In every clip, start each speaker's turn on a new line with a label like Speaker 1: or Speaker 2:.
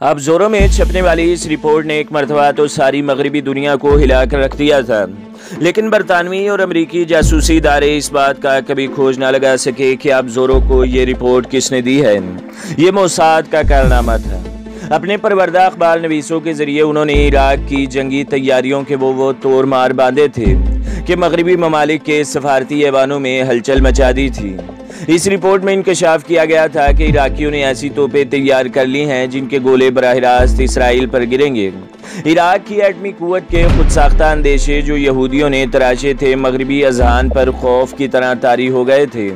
Speaker 1: अब जोरों में छपने वाली इस रिपोर्ट ने एक मरतबा तो सारी मगरबी दुनिया को हिलाकर रख दिया था, लेकिन बरतानवी और अमरीकी जासूसी इदारे इस बात का कभी खोज ना लगा सके कि अब जोरों को ये रिपोर्ट किसने दी है। ये मोसाद का कारनामा था। अपने परवरदा अखबार नवीसों के जरिए उन्होंने इराक की जंगी तैयारियों के वो तोड़ मार बांधे थे कि मगरबी ममालिक के सफारती ऐवानों में हलचल मचा दी थी। इस रिपोर्ट में इंकशाफ किया गया था कि इराकियों ने ऐसी तोपें तैयार कर ली हैं जिनके गोले बराह रास्त इसराइल पर गिरेंगे। इराक की एटमी कुव्वत के खुद साख्ता अंदेशे जो यहूदियों ने तराशे थे, मगरबी अजहान पर खौफ की तरह तारी हो गए थे।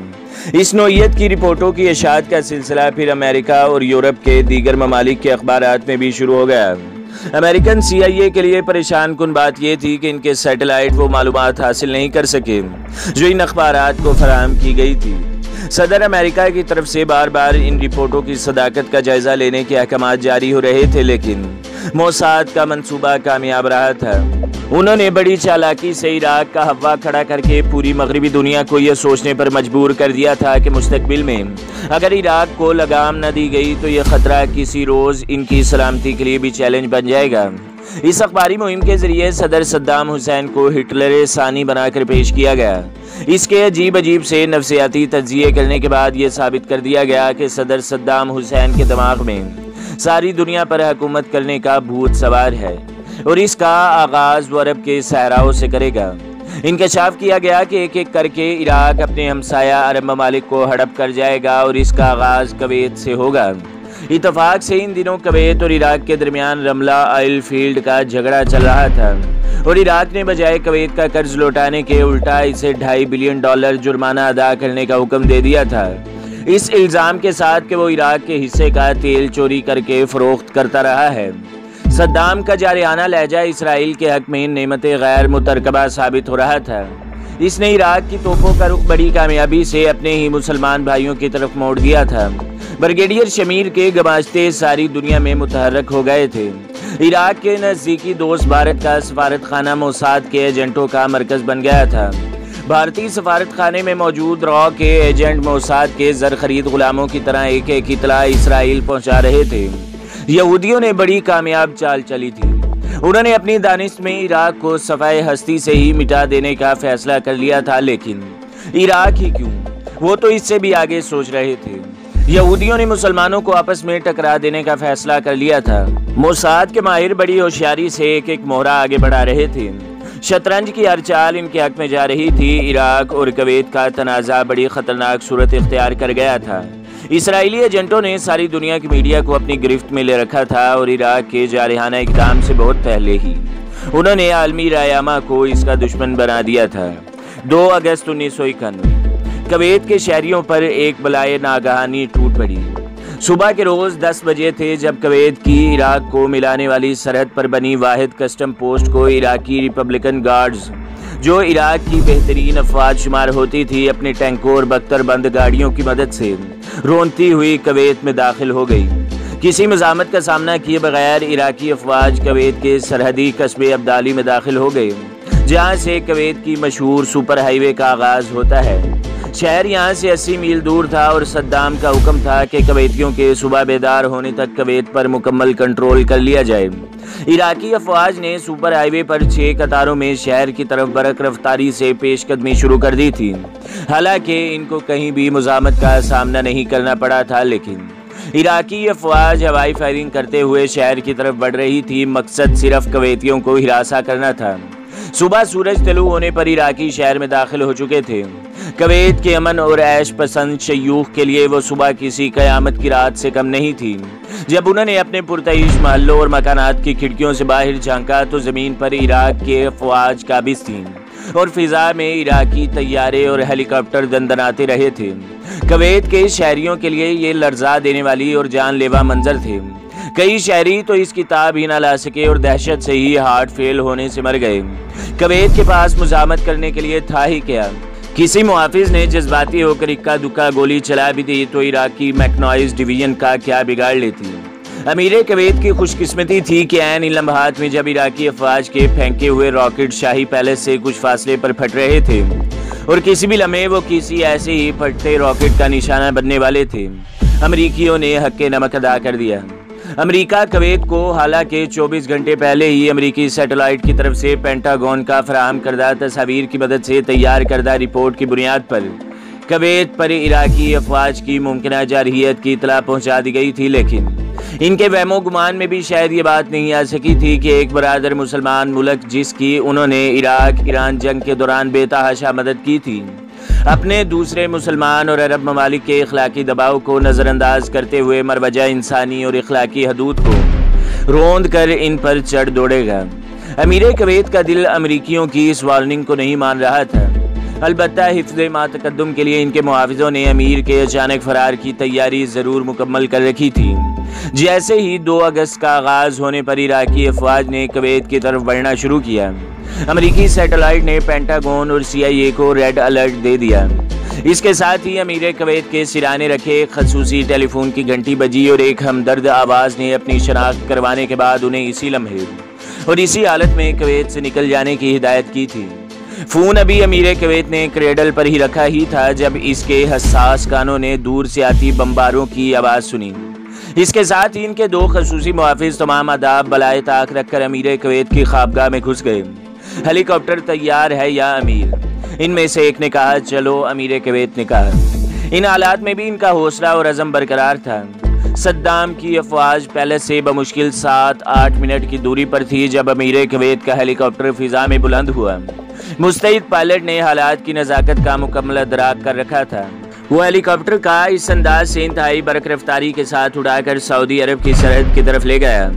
Speaker 1: इस नौइयत की रिपोर्टों की इशाअत का सिलसिला फिर अमेरिका और यूरोप के दीगर ममालिक के अखबारात में भी शुरू हो गया। अमेरिकन CIA के लिए परेशान कुन बात यह थी कि इनके सैटेलाइट वो मालूमात हासिल नहीं कर सके जो इन अखबारात को फराहम की गई थी। सदर अमेरिका की तरफ से बार बार इन रिपोर्टों की सदाकत का जायजा लेने के अहकाम जारी हो रहे थे, लेकिन मोसाद का मंसूबा कामयाब रहा था। उन्होंने बड़ी चालाकी से इराक का हवा खड़ा करके पूरी मगरबी दुनिया को यह सोचने पर मजबूर कर दिया था कि मुस्तकबिल में अगर इराक को लगाम न दी गई तो यह खतरा किसी रोज़ इनकी सलामती के लिए भी चैलेंज बन जाएगा। इस अखबारी मुहिम के जरिए सदर सद्दाम हुसैन को हिटलर सानी बनाकर पेश किया गया। इसके अजीब अजीब से नफ्सियाती तज्जिए करने के बाद यह साबित कर दिया गया कि सदर सद्दाम हुसैन के दिमाग में सारी दुनिया पर हुकूमत करने का भूत सवार है और इसका आगाज़ वो अरब के सहराओं से करेगा। इंकशाफ किया गया कि एक एक करके इराक अपने हमसाया अरब ममालिक को हड़प कर जाएगा और इसका आगाज़ कवैत से होगा। इत्तफाक से इन दिनों कवैत और इराक के दरमियान रमला ऑयल फील्ड का झगड़ा चल रहा था और इराक ने बजाय कवैत का कर्ज लौटाने के उल्टा इसे $2.5 बिलियन जुर्माना अदा करने का हुक्म दे दिया था, इस इल्ज़ाम के साथ कि वो इराक के हिस्से का तेल चोरी करके फरोख्त करता रहा है। सद्दाम का जारियाना लहजा इसराइल के हक में नेमत गैर मुतरकबा साबित हो रहा था। इसने इराक की तोपों का रुख बड़ी कामयाबी से अपने ही मुसलमान भाइयों की तरफ मोड़ दिया था। ब्रिगेडियर शमीर के गमाश्ते सारी दुनिया में मुतहर्रक हो गए थे। इराक के नज़दीकी दोस्त भारत का सफारत खाना मोसाद के एजेंटों का मरकज़ बन गया था। भारतीय सफारत खाने में मौजूद रॉ के एजेंट मोसाद के ज़र खरीद गुलामों की तरह एक एक इतला इसराइल पहुंचा रहे थे। यहूदियों ने बड़ी कामयाब चाल चली थी। उन्होंने अपनी दानिश में इराक को सफ़ाए हस्ती से ही मिटा देने का फैसला कर लिया था, लेकिन इराक ही क्यों, वो तो इससे भी आगे सोच रहे थे। यहूदियों ने मुसलमानों को आपस में टकरा देने का फैसला कर लिया था। मोसाद के माहिर बड़ी होशियारी से एक एक मोहरा आगे बढ़ा रहे थे। शतरंज की हर चाल इनके हक में जा रही थी। इराक और कवैत का तनाज़ा बड़ी ख़तरनाक सूरत इख्तियार कर गया था। इसराइली एजेंटों ने सारी दुनिया की मीडिया को अपनी गिरफ्त में ले रखा था और इराक के जारहाना इक़दाम से बहुत पहले ही उन्होंने आलमी रायामा को इसका दुश्मन बना दिया था। 2 अगस्त 1991 कवैत के शहरियों पर एक बलाए नागहानी टूट पड़ी। सुबह के रोज़ 10 बजे थे जब कवैत की इराक को मिलाने वाली सरहद पर बनी वाहिद कस्टम पोस्ट को इराकी रिपब्लिकन गार्ड्स, जो इराक की बेहतरीन अफवाज शुमार होती थी, अपने टैंकों और बख्तरबंद गाड़ियों की मदद से रोंदती हुई कवैत में दाखिल हो गई। किसी मज़ामत का सामना किए बगैर इराकी अफवाज कवैत के सरहदी कस्बे अब्दाली में दाखिल हो गए, जहाँ से कवैत की मशहूर सुपर हाईवे का आगाज़ होता है। शहर यहाँ से 80 मील दूर था और सद्दाम का हुक्म था कि कवैतियों के सुबह बेदार होने तक कवैत पर मुकम्मल कंट्रोल कर लिया जाए। इराकी अफवाज ने सुपर हाईवे पर 6 कतारों में शहर की तरफ बरक रफ्तारी से पेशकदमी शुरू कर दी थी। हालांकि इनको कहीं भी मुज़ामत का सामना नहीं करना पड़ा था, लेकिन इराकी अफवाज हवाई फायरिंग करते हुए शहर की तरफ बढ़ रही थी। मकसद सिर्फ कवैतियों को हिरासा करना था। सुबह सूरज तलू होने पर इराकी शहर में दाखिल हो चुके थे। कवैत के अमन और ऐश पसंद शयूख के लिए वो सुबह किसी कयामत की रात से कम नहीं थी। जब उन्होंने अपने पुरतईश महल्लों और मकानात की खिड़कियों से बाहर झांका तो ज़मीन पर इराक के अफवाज काबिज थीं और फिजा में इराकी तैयारे और हेलीकॉप्टर दंदनाते रहे थे। कवैत के शहरियों के लिए ये लर्जा देने वाली और जानलेवा मंजर थे। कई शहरी तो इस किताब ही ना ला सके और दहशत से ही हार्ट फेल होने से मर गए। कवैत के पास मुजामत करने के लिए था ही क्या। किसी मुहाफिज ने जज्बाती होकर इक्का दुक्का गोली चला भी दी तो इराकी मैकनॉइज डिवीजन का क्या बिगाड़ लेती। अमीर कवैत की खुशकिस्मती थी कि ऐन इन लम्हात में जब इराकी अफवाज के फेंके हुए रॉकेट शाही पैलेस से कुछ फासले पर फट रहे थे और किसी भी लम्हे वो किसी ऐसे ही फटते रॉकेट का निशाना बनने वाले थे, अमरीकियों ने हक नमक अदा कर दिया। अमेरिका कवैत को हालांकि 24 घंटे पहले ही अमेरिकी सैटेलाइट की तरफ से पेंटागन का फराहम करदा तस्वीर की मदद से तैयार करदा रिपोर्ट की बुनियाद पर कवैत पर इराकी अफवाज की मुमकिन जारहियत की इतला पहुंचा दी गई थी, लेकिन इनके वहमो गुमान में भी शायद ये बात नहीं आ सकी थी कि एक बरादर मुसलमान मुल्क जिसकी उन्होंने इराक ईरान जंग के दौरान बेतहाशा मदद की थी, अपने दूसरे मुसलमान और अरब ममालिक के इखलाकी दबाव को नज़रअंदाज करते हुए मरवजा इंसानी और इखलाकी हदूद को रोंद कर इन पर चढ़ दौड़ेगा। अमीर कवैत का दिल अमरीकियों की इस वार्निंग को नहीं मान रहा था। अलबत्ता हिफ्ज़ मातकद्दुम के लिए इनके मुहाफ़िज़ों ने अमीर के अचानक फरार की तैयारी ज़रूर मुकम्मल कर रखी थी। जैसे ही 2 अगस्त का आगाज़ होने पर इराकी अफवाज ने कवैत की तरफ बढ़ना शुरू किया, अमेरिकी सैटेलाइट ने पेंटागन और CIA को रेड अलर्ट दे दिया। इसके साथ ही अमीर कवैत के सिराने रखे खसूसी टेलीफोन की घंटी बजी और एक हमदर्द आवाज़ ने अपनी शनाख्त करवाने के बाद उन्हें इसी लम्हे और इसी हालत में कवैत से निकल जाने की हिदायत की थी। फ़ोन अभी अमीर कवैत ने क्रेडल पर ही रखा ही था जब इसके हसास कानों ने दूर से आती बमबारों की आवाज़ सुनी। इसके साथ ही इनके 2 खसूसी मुहाफिज तमाम आदाब बलाए ताक रखकर अमीर कवैत की ख्वाबगाह में घुस गए। हेलीकॉप्टर तैयार है या अमीर? इनमें से एक ने कहा। चलो, अमीर कवैत ने कहा। इन हालात में भी इनका हौसला और अज़म बरकरार था। सद्दाम की अफवाज पहले से बमुश्किल 7-8 मिनट की दूरी पर थी जब अमीर कवैत का हेलीकॉप्टर फिजा में बुलंद हुआ। मुस्तैद पायलट ने हालात की नज़ाकत का मुकम्मल अदराक कर रखा था। वो हेलीकॉप्टर का इस अंदाज से इंतहाई बरक रफ्तारी के साथ उड़ाकर सऊदी अरब की सरहद की तरफ ले गया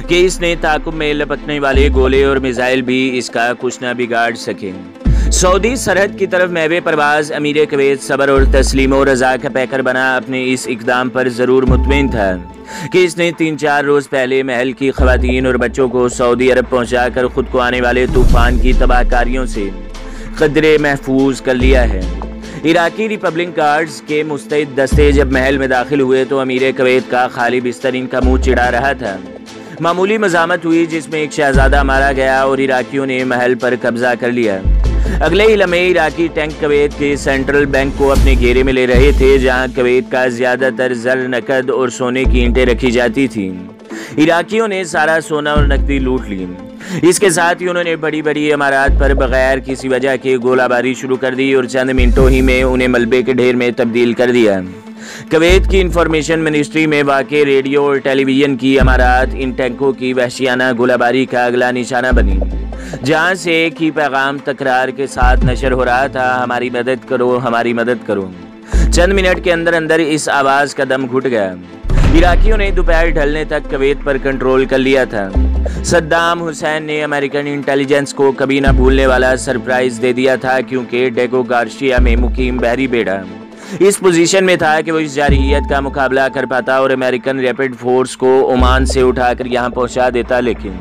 Speaker 1: कि इसने ताकुब में लपकने वाले गोले और मिसाइल भी इसका कुछ न बिगाड़ सके। सऊदी सरहद की तरफ महवे परवाज अमीर कवैत सब्र और तस्लीम और रज़ा का पैकर बना अपने इस इकदाम पर ज़रूर मुतमईन था कि इसने 3-4 रोज़ पहले महल की ख़वातीन और बच्चों को सऊदी अरब पहुँचाकर ख़ुद को आने वाले तूफ़ान की तबाहकारियों से क़दरे महफूज कर लिया है। इराकी रिपब्लिक गार्ड्स के मुस्तैद दस्ते जब महल में दाखिल हुए तो अमीर कवैत का खाली बिस्तर इनका मुंह चिढ़ा रहा था। मामूली मज़ामत हुई जिसमें एक शहजादा मारा गया और इराकियों ने महल पर कब्जा कर लिया। अगले ही लम्हे इराकी टैंक कवैत के सेंट्रल बैंक को अपने घेरे में ले रहे थे, जहां कवैत का ज़्यादातर ज़र, नकद और सोने की ईंटें रखी जाती थीं। इराकियों ने सारा सोना और नकदी लूट ली। इसके साथ ही उन्होंने बड़ी बड़ी इमारत पर बगैर किसी वजह के गोलाबारी शुरू कर दी और चंद मिनटों ही में उन्हें मलबे के ढेर में तब्दील कर दिया। कवैत की इंफॉर्मेशन मिनिस्ट्री में वाक़े रेडियो और टेलीविज़न की इमारत इन टैंकों की वहशियाना गोलाबारी का अगला निशाना बनी, जहाँ से एक ही पैगाम तकरार के साथ नशर हो रहा था, हमारी मदद करो, हमारी मदद करो। चंद मिनट के अंदर अंदर इस आवाज़ का दम घुट गया। इराकियों ने दोपहर ढलने तक कवैत पर कंट्रोल कर लिया था। सद्दाम हुसैन ने अमेरिकन इंटेलिजेंस को कभी ना भूलने वाला सरप्राइज दे दिया था, क्योंकि डेगो गार्शिया में मुकीम बहरी बेड़ा इस पोजीशन में था कि वो इस जारहियत का मुकाबला कर पाता और अमेरिकन रैपिड फोर्स को ओमान से उठाकर यहाँ पहुँचा देता। लेकिन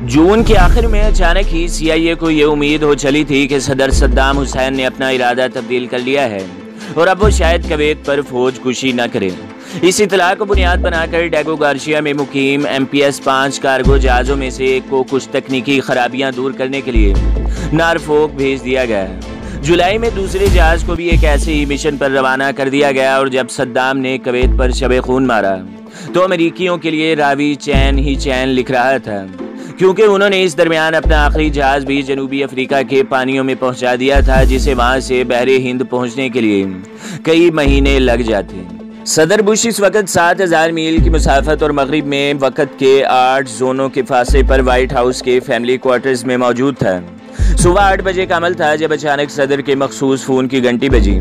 Speaker 1: जून के आखिर में अचानक ही CIA को ये उम्मीद हो चली थी कि सदर सद्दाम हुसैन ने अपना इरादा तब्दील कर लिया है और अब वो शायद कवैत पर फौज कुशी न करे। इस इतला को बुनियाद बनाकर डेगो गार्शिया में मुकीम MPS 5 कार्गो जहाज़ों में से एक को कुछ तकनीकी खराबियां दूर करने के लिए नारफोक भेज दिया गया। जुलाई में दूसरे जहाज़ को भी एक ऐसे ही मिशन पर रवाना कर दिया गया और जब सद्दाम ने कवैत पर शबे खून मारा तो अमेरिकियों के लिए रावी चैन ही चैन लिख रहा था, क्योंकि उन्होंने इस दरमियान अपना आखिरी जहाज़ भी जनूबी अफ्रीका के पानियों में पहुंचा दिया था, जिसे वहां से बहरे हिंद पहुंचने के लिए कई महीने लग जाते। सदर बुश इस वक्त 7000 मील की मुसाफत और मगरिब में वक्त के 8 जोनों के फासले पर व्हाइट हाउस के फैमिली क्वार्टर्स में मौजूद था। सुबह 8 बजे का अमल था जब अचानक सदर के मखसूस फ़ोन की घंटी बजी।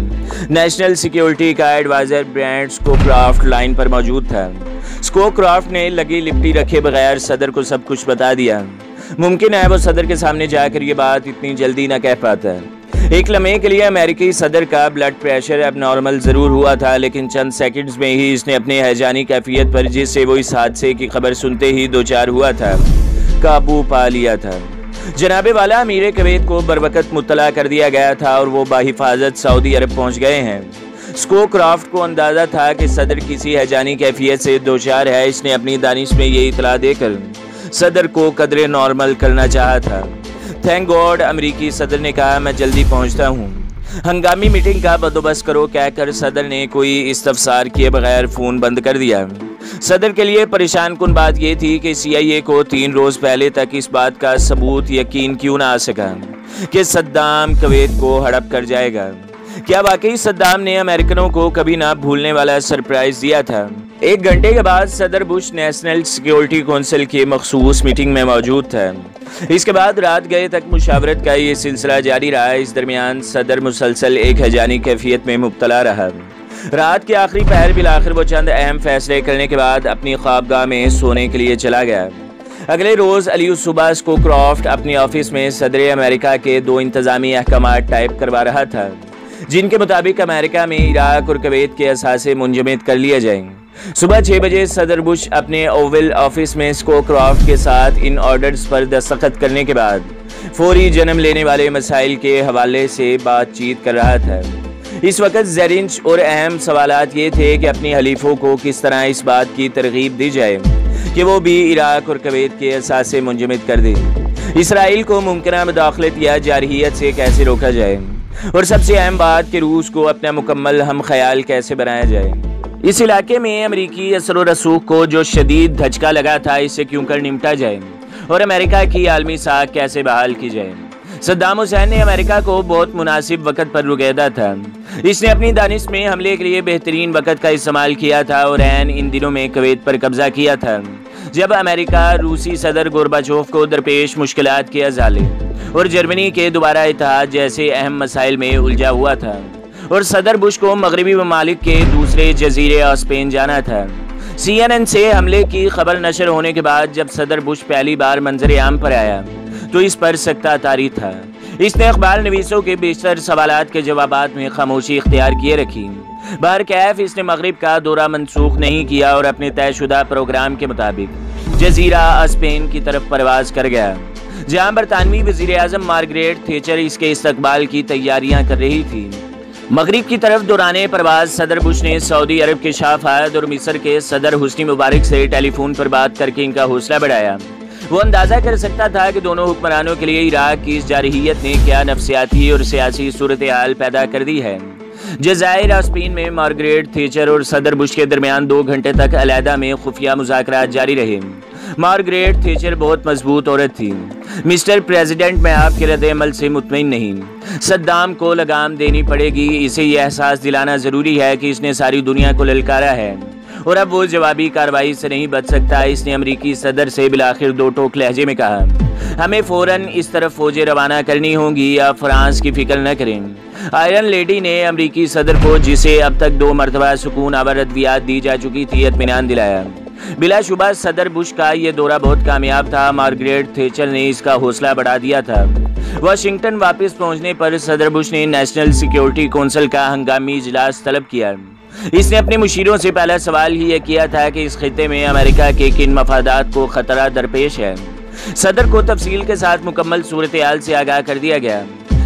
Speaker 1: नेशनल सिक्योरिटी का एडवाइज़र ब्रांड स्कोक्राफ्ट लाइन पर मौजूद था। स्कोक्राफ्ट ने लगी लिपटी रखे बगैर सदर को सब कुछ बता दिया। मुमकिन है वो सदर के सामने जाकर ये बात इतनी जल्दी न कह पाता। एक लम्हे के लिए अमेरिकी सदर का ब्लड प्रेशर अब नॉर्मल ज़रूर हुआ था, लेकिन चंद सेकंड्स में ही इसने अपने हैजानी कैफियत पर, जिससे वो इस हादसे की खबर सुनते ही दो चार हुआ था, काबू पा लिया था। जनाबे वाला अमीर कवैत को बरवकत मुत्तला कर दिया गया था और वो बाहिफाजत सऊदी अरब पहुंच गए हैं। स्कोक्राफ्ट को अंदाज़ा था कि सदर किसी हैजानी कैफियत से दो चार है। इसने अपनी दानिश में ये इतला देकर सदर को कदरे नॉर्मल करना चाहा था। थैंक गॉड, अमेरिकी सदर ने कहा, मैं जल्दी पहुंचता हूं। हंगामी मीटिंग का बंदोबस्त करो कहकर सदर ने कोई इस्तफसार किए बगैर फ़ोन बंद कर दिया। सदर के लिए परेशान कुन बात यह थी कि CIA को 3 रोज पहले तक इस बात का सबूत यकीन क्यों ना आ सका कि सद्दाम कुवैत को हड़प कर जाएगा। क्या वाकई सद्दाम ने अमेरिकनों को कभी ना भूलने वाला सरप्राइज दिया था। 1 घंटे के बाद सदर बुश नेशनल सिक्योरिटी काउंसिल की मखसूस मीटिंग में मौजूद था। इसके बाद रात गए तक मुशावरत का ये सिलसिला जारी रहा। इस दरमियान सदर मुसलसल एक हैजानी कैफियत में मुब्तला रहा। रात के आखिरी पहर बिलाखिर वो चंद अहम फैसले करने के बाद अपनी ख्वाबगाह में सोने के लिए चला गया। अगले रोज अली सुबह को क्रॉफ्ट अपने ऑफिस में सदर अमेरिका के 2 इंतजामी अहकामात टाइप करवा रहा था, जिनके मुताबिक अमेरिका में इराक और कुवैत के असासे मुंजमद कर लिए जाएंगे। सुबह 6 बजे सदर बुश अपने ओवल ऑफिस में स्कोक्रॉफ्ट के साथ इन ऑर्डर्स पर दस्तखत करने के बाद फौरी जन्म लेने वाले मसाइल के हवाले से बातचीत कर रहा था। इस वक्त ज़रिंच और अहम सवालात ये थे कि अपनी हलीफों को किस तरह इस बात की तरगीब दी जाए कि वो भी इराक और कुवैत के असासे मुंजमद कर दें। इसराइल को मुमकिन मुदाखलत या जारहियत से कैसे रोका जाए, और सबसे अहम बात कि रूस को अपना मुकम्मल हम ख्याल कैसे बनाया जाए। इस इलाके में अमरीकी असर व रसूख को जो शदीद धचका लगा था, इससे क्यों कर निपटा जाए और अमेरिका की आलमी साख कैसे बहाल की जाए। सद्दाम हुसैन ने अमेरिका को बहुत मुनासिब वक़्त पर रुकेदा था। इसने अपनी दानिश में हमले के लिए बेहतरीन वक़्त का इस्तेमाल किया था और ऐन इन दिनों में कुवैत पर कब्जा किया था, जब अमेरिका रूसी सदर गोरबाचोव को दरपेश मुश्किलात के अजाले और जर्मनी के दोबारा इत्तेहाद जैसे अहम मसाइल में उलझा हुआ था, और सदर बुश को मगरबी ममालिक के दूसरे जजीरे और स्पेन जाना था। CNN से हमले की खबर नशर होने के बाद जब सदर बुश पहली बार मंजर आम पर आया तो इस पर सख्ता तारी था। इसने अखबार नवीसों के बेशतर सवालात के जवाबात में खामोशी इख्तियार किए रखी। बहरकैफ इसने मगरिब का दौरा मनसूख नहीं किया और अपने तयशुदा प्रोग्राम के मुताबिक जजीरा स्पेन की तरफ परवाज कर गया, जहाँ बरतानवी वज़ीर आज़म मार्गरेट थैचर इसके इस्तकबाल की तैयारियां कर रही थी। मगरिब की तरफ दौराने परवाज सदर बुश ने सऊदी अरब के शाह फायद और मिस्र के सदर हुस्नी मुबारक से टेलीफोन पर बात करके इनका हौसला बढ़ाया। वो अंदाज़ा कर सकता था कि दोनों हुक्मरानों के लिए इराक की इस जारहियत ने क्या नफसियाती और सियासी सूरत हाल पैदा कर दी है। जज़ायर और स्पेन में मार्गरेट थैचर और सदर बुश के दरमियान 2 घंटे तक अलहदा में खुफिया मुज़ाकरात जारी रहे। मार्गरेट थैचर बहुत मजबूत औरत थी। मिस्टर प्रेसिडेंट, मैं आपके रद्द-ए-अमल से मुतमईन नहीं। सद्दाम को लगाम देनी पड़ेगी। इसे यह एहसास दिलाना ज़रूरी है कि इसने सारी दुनिया को ललकारा है और अब वो जवाबी कार्रवाई से नहीं बच सकता। इसने अमरीकी सदर से बिलाखिर 2 टोक लहजे में कहा, हमें फ़ौरन इस तरफ फौजें रवाना करनी होंगी या फ्रांस की फिक्र न करें। आयरन लेडी ने अमरीकी सदर को, जिसे अब तक 2 मरतबा सुकून आवर अद्वियात दी जा चुकी थी, इत्मीनान दिलाया। बिलाशुबा सदर बुश का ये दौरा बहुत कामयाब था। मार्गरेट थैचर ने इसका हौसला बढ़ा दिया था। वाशिंगटन वापस पहुंचने पर सदर बुश ने नेशनल सिक्योरिटी काउंसिल का हंगामी इजलास तलब किया। इसने अपने मुशीरों से पहला सवाल ही यह किया था कि इस खित्ते में अमेरिका के किन मफादात को खतरा दरपेश है। सदर को तफसील के साथ मुकम्मल सूरत हाल से आगाह कर दिया गया।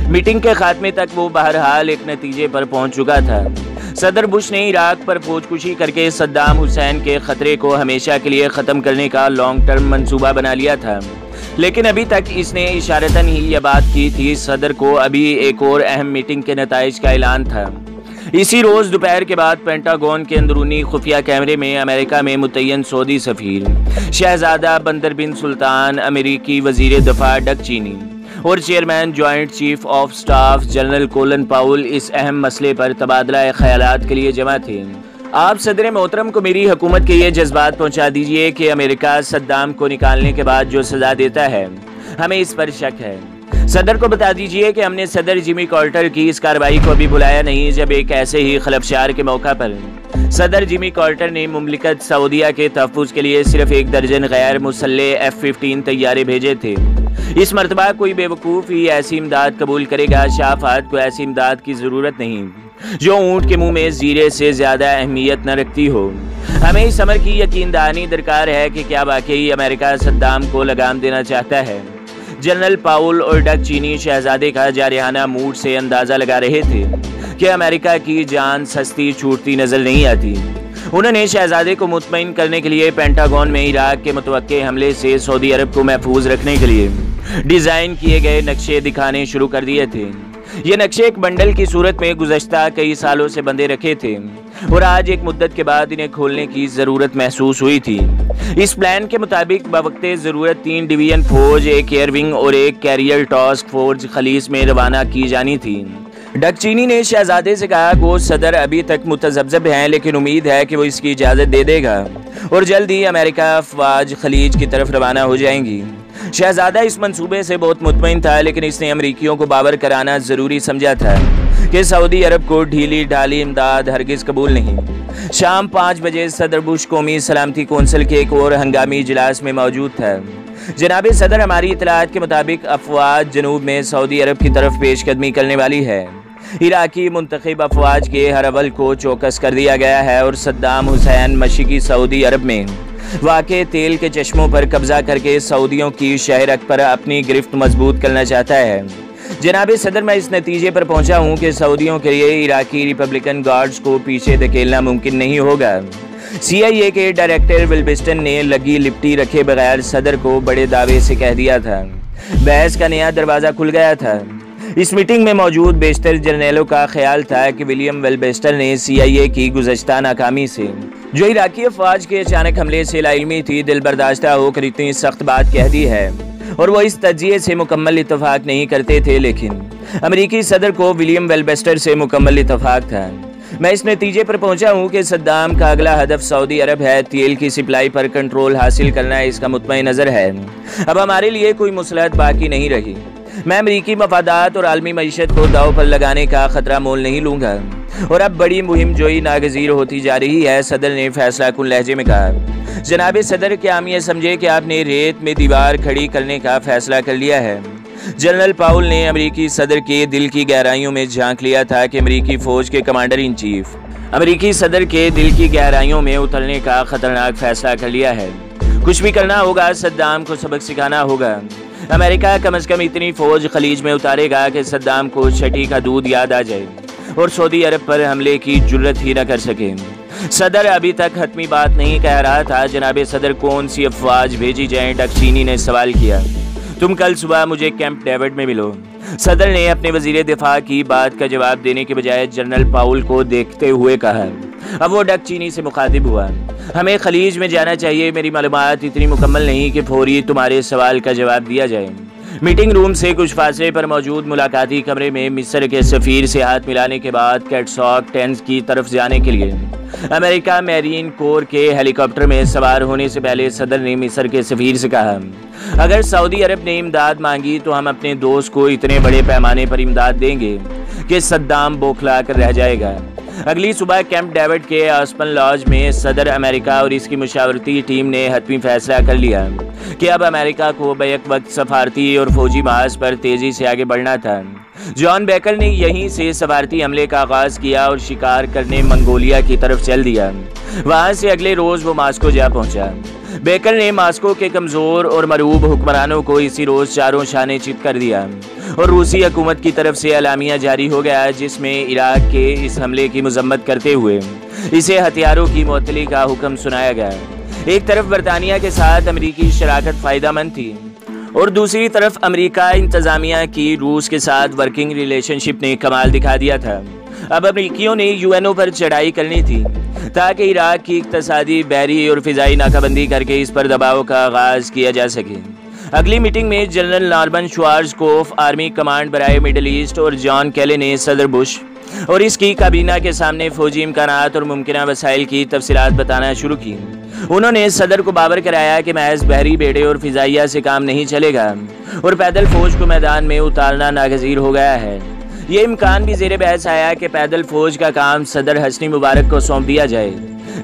Speaker 1: मीटिंग के खात्मे तक वो बहरहाल एक नतीजे पर पहुंच चुका था। सदर बुश ने इराक पर फौजकुशी करके सद्दाम हुसैन के खतरे को हमेशा के लिए ख़त्म करने का लॉन्ग टर्म मंसूबा बना लिया था, लेकिन अभी तक इसने इशारतन ही यह बात की थी। सदर को अभी एक और अहम मीटिंग के नताइज का ऐलान था। इसी रोज़ दोपहर के बाद पेंटागन के अंदरूनी खुफिया कैमरे में अमेरिका में मुतय्यन सऊदी सफ़ीर शहजादा बंदर बिन सुल्तान, अमेरिकी वज़ीर दफ़ा डक चीनी और chairman joint chief of staff general Colin Powell इस अहम मसले पर तबादला ख्यालात के लिए जमा थे। आप सदर मोहतरम को मेरी हुकूमत के ये जज्बात पहुँचा दीजिए कि अमेरिका सद्दाम को निकालने के बाद जो सज़ा देता है, हमें इस पर शक है। सदर को बता दीजिए कि हमने सदर जिमी कार्टर की इस कार्रवाई को अभी बुलाया नहीं, जब एक ऐसे ही खलफशार के मौका पर सदर जिमी कार्टर ने मुमलिकत सऊदिया के तहफ़्फ़ुज़ के लिए सिर्फ 1 दर्जन गैर मुसल्लह F-15 तैयारे भेजे थे। इस मरतबा कोई बेवकूफ़ ही ऐसी इमदाद कबूल करेगा। शाह फहद को ऐसी इमदाद की ज़रूरत नहीं जो ऊँट के मुँह में जीरे से ज़्यादा अहमियत न रखती हो। हमें इस अमर की यकीन दहानी दरकार है कि क्या वाकई अमेरिका सद्दाम को लगाम देना चाहता है। जनरल पाउल और डक चीनी शहजादे का जारहाना मूड से अंदाज़ा लगा रहे थे कि अमेरिका की जान सस्ती छूटती नज़र नहीं आती। उन्होंने शहजादे को मुतमईन करने के लिए पेंटागन में इराक के मुतवक्के हमले से सऊदी अरब को महफूज रखने के लिए डिज़ाइन किए गए नक्शे दिखाने शुरू कर दिए थे। ये नक्शे एक बंडल की सूरत में गुज़श्ता कई सालों से बंधे रखे थे और आज एक मुद्दत के बाद इन्हें खोलने की ज़रूरत महसूस हुई थी। इस प्लान के मुताबिक बवक्ते ज़रूरत 3 डिवीजन फौज, एक एयर विंग और एक कैरियर टास्क फोर्स खलीज में रवाना की जानी थी। डक चीनी ने शहजादे से कहा कि सदर अभी तक मुतज़ब्ज़ब हैं, लेकिन उम्मीद है कि वो इसकी इजाज़त दे देगा और जल्द ही अमेरिका अफवाज खलीज की तरफ रवाना हो जाएंगी। शहजादा इस मंसूबे से बहुत मुतमईन था, लेकिन इसने अमरीकियों को बावर कराना ज़रूरी समझा था कि सऊदी अरब को ढीली ढाली इमदाद हरगिज़ कबूल नहीं। शाम 5 बजे सदर बुश कौमी सलामती कौंसिल के एक और हंगामी इजलास में मौजूद था। जनाब सदर, हमारी इतलात के मुताबिक अफवाज जनूब में सऊदी अरब की तरफ पेशकदमी करने वाली है। इराकी मुंतखब अफवाज के हर अवल को चौकस कर दिया गया है और सद्दाम हुसैन मशरिकी सऊदी अरब में वाक़े तेल के चश्मों पर कब्जा करके सऊदियों की शहरत पर अपनी गिरफ्त मजबूत करना चाहता है। जनाब सदर, मैं इस नतीजे पर पहुंचा हूं कि सऊदियों के लिए इराकी रिपब्लिकन गार्ड्स को पीछे धकेलना मुमकिन नहीं होगा। CIA के डायरेक्टर विल्बिस्टन ने लगी लिपटी रखे बगैर सदर को बड़े दावे से कह दिया था। बहस का नया दरवाज़ा खुल गया था। इस मीटिंग में मौजूद बेशतर जर्नलों का ख्याल था कि विलियम वेल्बेस्टर ने CIA की गुज़श्ता नाकामी से, जो इराकी अफवाज के अचानक हमले से लाइल्मी थी, दिल बर्दाश्ता होकर इतनी सख्त बात कह दी है और वो इस तज्जिए से मुकम्मल इत्तफाक नहीं करते थे। लेकिन अमरीकी सदर को विलियम वेल्बेस्टर से मुकम्मल इत्तफाक था। मैं इस नतीजे पर पहुंचा हूं कि सद्दाम का अगला हदफ सऊदी अरब है। तेल की सप्लाई पर कंट्रोल हासिल करना इसका मुतमई नज़र है। अब हमारे लिए कोई मुसलहत बाकी नहीं रही। मैं अमरीकी मफादात और आलमी मईशत को दाव पर लगाने का खतरा मोल नहीं लूँगा और अब बड़ी मुहिम जोई नागज़ीर होती जा रही है। सदर ने फैसला कुन लहजे में कहा। जनाब सदर, क्या हम ये समझे कि आपने रेत में दीवार खड़ी करने का फैसला कर लिया है? जनरल पाउल ने अमरीकी सदर के दिल की गहराइयों में झांक लिया था कि अमरीकी फ़ौज के कमांडर इन चीफ अमरीकी सदर के दिल की गहराइयों में उतरने का ख़तरनाक फैसला कर लिया है। कुछ भी करना होगा, सद्दाम को सबक सिखाना होगा। अमेरिका कम से कम इतनी फ़ौज खलीज में उतारेगा कि सद्दाम को छठी का दूध याद आ जाए और सऊदी अरब पर हमले की जुर्रत ही न कर सके। सदर अभी तक हतमी बात नहीं कह रहा था। जनाब सदर, कौन सी अफवाज भेजी जाए? डक चीनी ने सवाल किया। तुम कल सुबह मुझे कैंप डेविड में मिलो। सदर ने अपने वजीर दिफा की बात का जवाब देने के बजाय जनरल पाउल को देखते हुए कहा। अब वो डक चीनी से मुखातिब हुआ। हमें खलीज में जाना चाहिए। मेरी मालूमात इतनी मुकम्मल नहीं कि फौरी तुम्हारे सवाल का जवाब दिया जाए। मीटिंग रूम से कुछ फासले पर मौजूद मुलाकाती कमरे में मिस्र के सफ़ीर से हाथ मिलाने के बाद कैटसॉक टेंस की तरफ जाने के लिए अमेरिका मैरीन कोर के हेलीकॉप्टर में सवार होने से पहले सदर ने मिस्र के सफ़ीर से कहा, अगर सऊदी अरब ने इमदाद मांगी तो हम अपने दोस्त को इतने बड़े पैमाने पर इमदाद देंगे कि सद्दाम बौखला कर रह जाएगा। अगली सुबह कैंप डेविड के आसपन लॉज में सदर, अमेरिका और इसकी मुशावरती टीम ने हतमी फैसला कर लिया कि अब अमेरिका को बैक वक्त सफारती और फौजी महाज पर तेजी से आगे बढ़ना था। जॉन बेकर ने यहीं से सफारती हमले का आगाज किया और शिकार करने मंगोलिया की तरफ चल दिया। वहां से अगले रोज वो मास्को जा पहुंचा। बेकर ने मास्को के कमज़ोर और मरूब हुक्मरानों को इसी रोज़ चारों शाने चित कर दिया और रूसी हुकूमत की तरफ से अलामिया जारी हो गया, जिसमें इराक के इस हमले की मजम्मत करते हुए इसे हथियारों की मुअत्तली का हुक्म सुनाया गया। एक तरफ बरतानिया के साथ अमरीकी शराकत फ़ायदेमंद थी और दूसरी तरफ अमरीका इंतज़ामिया की रूस के साथ वर्किंग रिलेशनशिप ने कमाल दिखा दिया था। अब अमरीकियों ने UNO पर चढ़ाई करनी थी ताकि इराक की इक़्तिसादी, बहरी और फ़िज़ाई नाकाबंदी करके इस पर दबाव का आगाज़ किया जा सके। अगली मीटिंग में general Norman Schwarzkopf, army command बराए मिडल ईस्ट, और जॉन केली ने सदर बुश और इसकी काबीना के सामने फ़ौजी इम्कानात और मुमकिन वसाइल की तफसीलात बताना शुरू की। उन्होंने सदर को बावर कराया कि महज बहरी बेड़े और फ़िज़ाइया से काम नहीं चलेगा और पैदल फ़ौज को मैदान में उतारना नागज़ीर हो गया है। ये इम्कान भी ज़ेर बहस आया कि पैदल फ़ौज का काम सदर हस्नी मुबारक को सौंप दिया जाए,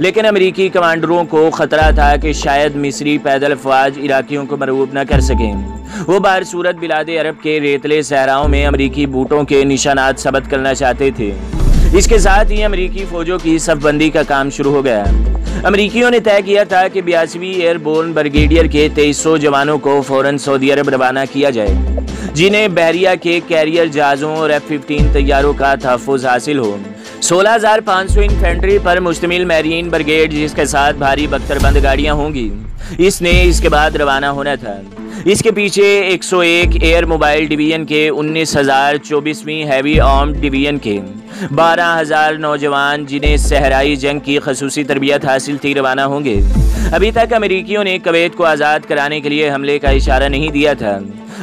Speaker 1: लेकिन अमरीकी कमांडरों को ख़तरा था कि शायद मिस्री पैदल अफवाज इराकियों को मरऊब न कर सकें। वो बार सूरत बिलादे अरब के रेतले सहराओं में अमरीकी बूटों के निशानात सबत करना चाहते थे। इसके साथ ही अमरीकी फ़ौजों की सफबंदी का काम शुरू हो गया। अमरीकियों ने तय किया था कि 82वीं एयरबोर्न ब्रिगेडियर के 2300 जवानों को फ़ौरन सऊदी अरब रवाना किया जाए, जिन्हें बहरिया के कैरियर जहाज़ों और F-15 तैयारों का तहफ़्फ़ुज़ हासिल हो। 16,500 इन्फेंट्री पर मुश्तमिल मैरीन ब्रिगेड, जिसके साथ भारी बख्तरबंद गाड़ियां होंगी, इसने इसके बाद रवाना होना था। इसके पीछे 101 एयर मोबाइल डिवीजन के 19,024वीं हैवी आर्म्ड डिवीजन के 12,000 नौजवान, जिन्हें सहराई जंग की खसूसी तरबियत हासिल थी, रवाना होंगे। अभी तक अमेरिकियों ने कुवैत को आज़ाद कराने के लिए हमले का इशारा नहीं दिया था।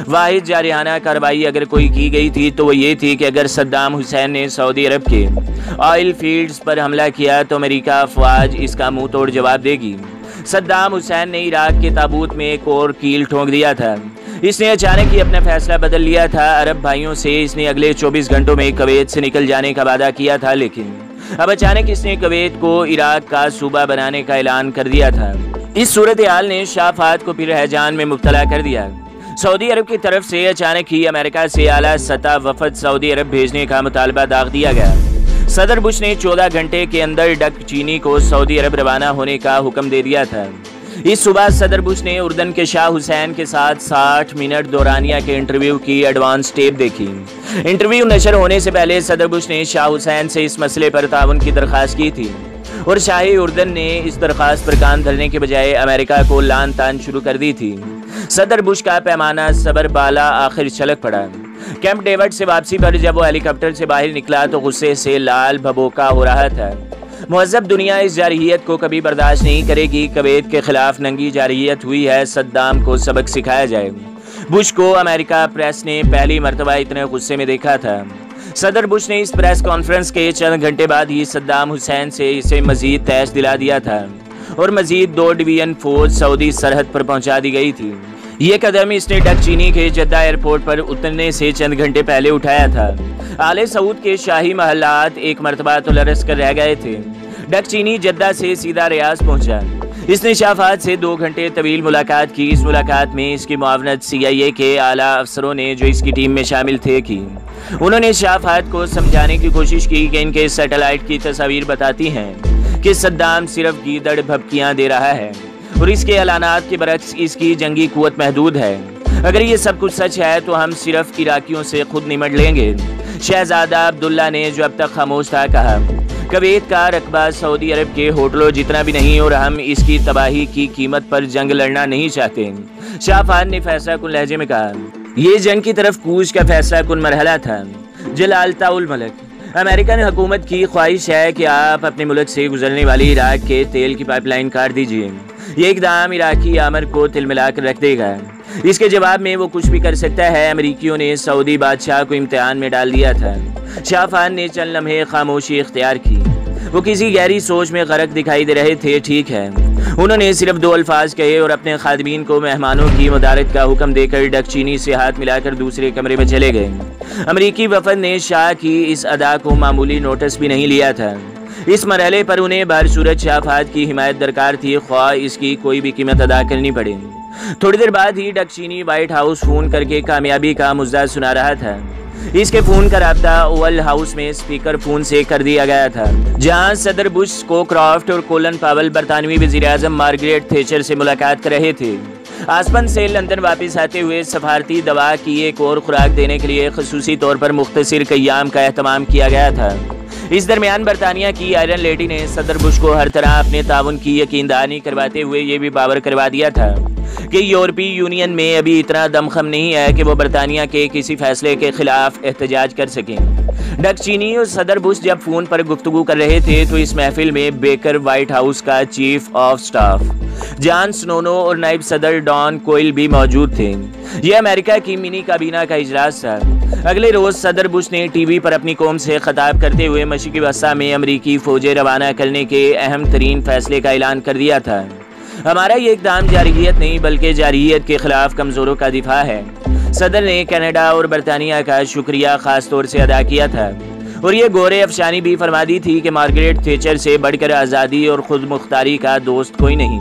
Speaker 1: वाहिद जारियाना कार्रवाई अगर कोई की गई थी तो वो ये थी कि अगर सद्दाम हुसैन ने सऊदी अरब के ऑयल फील्ड्स पर हमला किया तो अमेरिका अफवाज इसका मुंह तोड़ जवाब देगी। सद्दाम हुसैन ने इराक के ताबूत में एक और कील ठोंक दिया था। इसने अचानक ही अपना फैसला बदल लिया था। अरब भाइयों से इसने अगले 24 घंटों में कुवैत से निकल जाने का वादा किया था, लेकिन अब अचानक इसने कुवैत को इराक का सूबा बनाने का ऐलान कर दिया था। इस सूरत हाल ने शाह फहद को फिर हैजान में मुब्तला कर दिया। सऊदी अरब की तरफ से अचानक ही अमेरिका से आला सतह वफद सऊदी अरब भेजने का मुतालबा दाग दिया गया। सदर बुश ने 14 घंटे के अंदर डक चीनी को सऊदी अरब रवाना होने का हुक्म दे दिया था। इस सुबह सदर बुश ने उर्दन के शाह हुसैन के साथ 60 मिनट दौरानिया के इंटरव्यू की एडवांस टेप देखी। इंटरव्यू नशर होने से पहले सदर बुश ने शाह हुसैन से इस मसले पर ताउन की दरख्वास्त की थी और शाही उर्दन ने इस दरख्वास्त पर कान धरने के बजाय अमेरिका को लान तान शुरू कर दी थी। सदर बुश का पैमाना सबर बाला आखिर छलक पड़ा। कैंप डेविड से वापसी पर जब वो हेलीकॉप्टर से बाहर निकला तो गुस्से से लाल भभोका हो रहा था। मुहज़्ज़ब दुनिया इस जारहियत को कभी बर्दाश्त नहीं करेगी। कुवैत के खिलाफ नंगी जारहियत हुई है, सद्दाम को सबक सिखाया जाए। बुश को अमेरिका प्रेस ने पहली मरतबा इतने गुस्से में देखा था। सदर बुश ने इस प्रेस कॉन्फ्रेंस के चंद घंटे बाद ही सद्दाम हुसैन से इसे मजीद तैश दिला दिया था और मजीद 2 डिवीजन फौज सऊदी सरहद पर पहुंचा दी गई थी। ये कदम इसने डक चीनी के जद्दा एयरपोर्ट पर उतरने से चंद घंटे पहले उठाया था। आले सऊद के शाही महलात एक मरतबा तो लरस कर रह गए थे। डक चीनी जद्दा से सीधा रियाज पहुंचा। इसने शाह फहद से 2 घंटे तवील मुलाकात की। इस मुलाकात में इसकी मुआवनत CIA के आला अफसरों ने, जो इसकी टीम में शामिल थे, की। उन्होंने शाह फहद को समझाने की कोशिश की कि इनके सैटेलाइट की तस्वीर बताती हैं कि सद्दाम सिर्फ गीदड़ भभकियां दे रहा है और इसके ऐलानात के बरक्स इसकी जंगी कुव्वत महदूद है। अगर ये सब कुछ सच है तो हम सिर्फ इराकियों से खुद निमट लेंगे। शहजादा अब्दुल्ला ने, जो अब तक खामोश था, कहा, कुवैत का रकबा सऊदी अरब के होटलों जितना भी नहीं और हम इसकी तबाही की कीमत पर जंग लड़ना नहीं चाहते। शाह फहद ने फैसला कुन लहजे में कहा। ये जंग की तरफ कूच का फैसला कुन मरहला था। जलालता उल मलक, अमेरिकन हुकूमत की ख्वाहिश है कि आप अपने मुल्क से गुजरने वाली इराक के तेल की पाइपलाइन काट दीजिए। ये इकदाम इराकी आमर को तिलमिला कर रख देगा। इसके जवाब में वो कुछ भी कर सकता है। अमेरिकियों ने सऊदी बादशाह को इम्तिहान में डाल दिया था। शाह फहद ने चंद लम्हे खामोशी इख्तियार की। वो किसी गहरी सोच में गरक दिखाई दे रहे थे। ठीक है, उन्होंने सिर्फ 2 अल्फाज कहे और अपने खादमीन को मेहमानों की मदारत का हुक्म देकर डक चीनी से हाथ मिलाकर दूसरे कमरे में चले गए। अमेरिकी वफद ने शाह की इस अदा को मामूली नोटिस भी नहीं लिया था। इस मरहले पर उन्हें बहरसूरत शाह फहद की हिमायत दरकार थी, ख्वाह इसकी कोई भी कीमत अदा करनी पड़े। थोड़ी देर बाद ही डक चीनी व्हाइट हाउस फोन करके कामयाबी का मुद्दा सुना रहा था। इसके फोन का राब्ता ओवल हाउस में स्पीकर फोन से कर दिया गया था, जहां सदर बुश, स्कोक्रॉफ्ट और कोलन पावेल बरतानवी वज़ीर-ए-आज़म मार्गरेट थैचर से मुलाकात कर रहे थे। आसपन से लंदन वापस आते हुए सफारती दवा की एक और खुराक देने के लिए खसूसी तौर पर मुख्तसर कयाम का एहतमाम किया गया था। इस दरमियान बरतानिया की आयरन लेडी ने सदर बुश को हर तरह अपने ताउन की यकीनदहानी करवाते हुए ये भी बावर करवा दिया था कि यूरोपीय यूनियन में अभी इतना दमखम नहीं है कि वो बरतानिया के किसी फैसले के खिलाफ एहतजाज कर सकें। डक चीनी और सदर बुश जब फोन पर गुफ्तगू कर रहे थे तो इस महफिल में बेकर, व्हाइट हाउस का चीफ ऑफ स्टाफ जॉन स्नोनो और नायब सदर डॉन कोयल भी मौजूद थे। यह अमेरिका की मिनी काबीना का इजलास था। अगले रोज सदर बुश ने टीवी पर अपनी कौम से खिताब करते हुए मशरिकी वस्ता में अमरीकी फौजें रवाना करने के अहम तरीन फैसले का ऐलान कर दिया था। हमारा ये इक़दाम जारहियत नहीं बल्कि जारहियत के खिलाफ कमजोरों का दिफा है। सदर ने कनाडा और बरतानिया का शुक्रिया खास तौर से अदा किया था और ये गोरे अफशानी भी फरमा दी थी कि मार्गरेट थैचर से बढ़कर आज़ादी और खुद मुख्तारी का दोस्त कोई नहीं।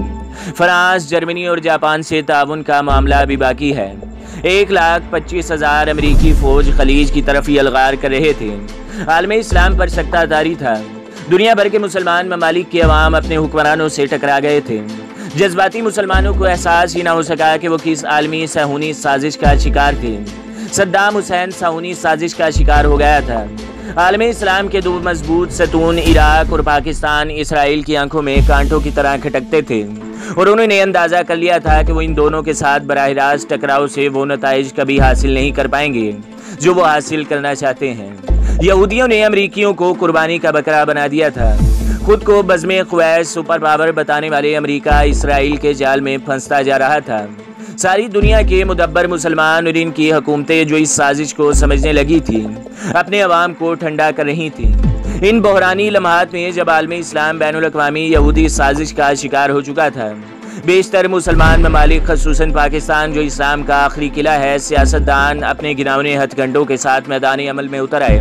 Speaker 1: फ्रांस, जर्मनी और जापान से ताउन का मामला भी बाकी है। 1,25,000 अमरीकी फौज खलीज की तरफ यलगार कर रहे थे। आलम इस्लाम पर सख्ताधारी था। दुनिया भर के मुसलमान ममालिक के अवाम अपने हुक्मरानों से टकरा गए थे। जज्बाती मुसलमानों को एहसास ही ना हो सका कि वो किस आलमी सहूनी साजिश का शिकार थे। सद्दाम हुसैन सहूनी साजिश का शिकार हो गया था। आलम इस्लाम के दो मजबूत सतून इराक और पाकिस्तान इसराइल की आंखों में कांटों की तरह खटकते थे और उन्होंने अंदाजा कर लिया था कि वो इन दोनों के साथ बराह रास्त टकराव से वो नताइज कभी हासिल नहीं कर पाएंगे जो वो हासिल करना चाहते हैं। यहूदियों ने अमरीकियों को कुर्बानी का बकरा बना दिया था। खुद को बज़्म क़ुवैस सुपर पावर बताने वाले अमेरिका इसराइल के जाल में फंसता जा रहा था। सारी दुनिया के मुदब्बर मुसलमान और इनकी हुकूमतें जो इस साजिश को समझने लगी थी अपने अवाम को ठंडा कर रही थी। इन बहरानी लम्हात में जब आलमी इस्लाम बैनुल अक़वामी यहूदी साजिश का शिकार हो चुका था, बेशतर मुसलमान ममालिक ख़ुसूसन पाकिस्तान जो इस्लाम का आखिरी किला है, सियासतदान अपने गिनावने हथकंडों के साथ मैदान अमल में उतर आए।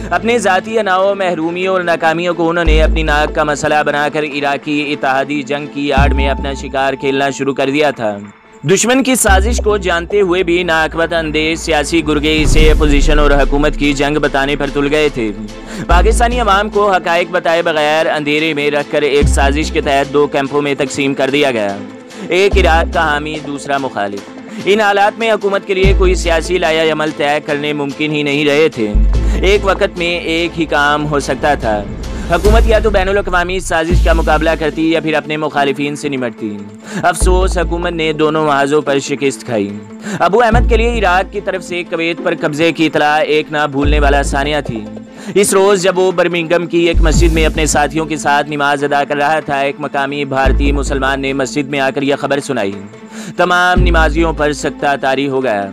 Speaker 1: अपने ज़ाती अनाओ, महरूमियों और नाकामियों को उन्होंने अपनी नाक का मसला बनाकर इराकी इत्तेहादी जंग की आड़ में अपना शिकार खेलना शुरू कर दिया था। दुश्मन की साजिश को जानते हुए भी नाकबत अंदेज सियासी गुर्गे इसे अपोजिशन और हुकूमत की जंग बताने पर तुल गए थे। पाकिस्तानी अवाम को हकायक बताए बगैर अंधेरे में रखकर एक साजिश के तहत दो कैंपों में तकसीम कर दिया गया, एक इराक का हामी, दूसरा मुखालिफ। इन हालात में हुकूमत के लिए कोई सियासी लाया अमल तय करने मुमकिन ही नहीं रहे थे। एक वक्त में एक ही काम हो सकता था, हुकूमत या तो बैनुल अक़वामी साजिश का मुकाबला करती या फिर अपने मुखालिफिन से निमटती। अफसोस हुकूमत ने दोनों महाजों पर शिकस्त खाई। अबू अहमद के लिए इराक की तरफ से कुवैत पर कब्जे की इतला एक ना भूलने वाला सानिया थी। इस रोज़ जब वो बर्मिंघम की एक मस्जिद में अपने साथियों के साथ नमाज अदा कर रहा था, एक मकामी भारतीय मुसलमान ने मस्जिद में आकर यह खबर सुनाई। तमाम नमाजियों पर सख्ता तारी हो गया।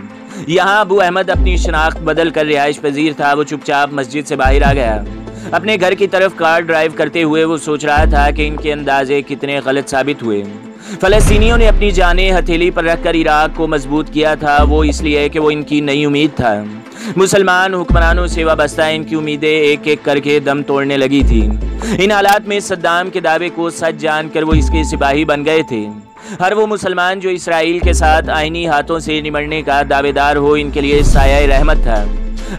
Speaker 1: यहाँ अबू अहमद अपनी शनाख्त बदल कर रिहाइश पजीर था। वो चुपचाप मस्जिद से बाहर आ गया। अपने घर की तरफ कार ड्राइव करते हुए वो सोच रहा था कि इनके अंदाजे कितने गलत साबित हुए। फ़लस्तीनियों ने अपनी जानें हथेली पर रखकर इराक को मजबूत किया था, वो इसलिए कि वो इनकी नई उम्मीद था। मुसलमान हुक्मरानों से वाबस्ता इनकी उम्मीदें एक एक करके दम तोड़ने लगी थी। इन हालात में सद्दाम के दावे को सच जानकर वो इसके सिपाही बन गए थे। हर वो मुसलमान जो इसराइल के साथ आईनी हाथों से निमटने का दावेदार हो, इनके लिए साया रहमत था।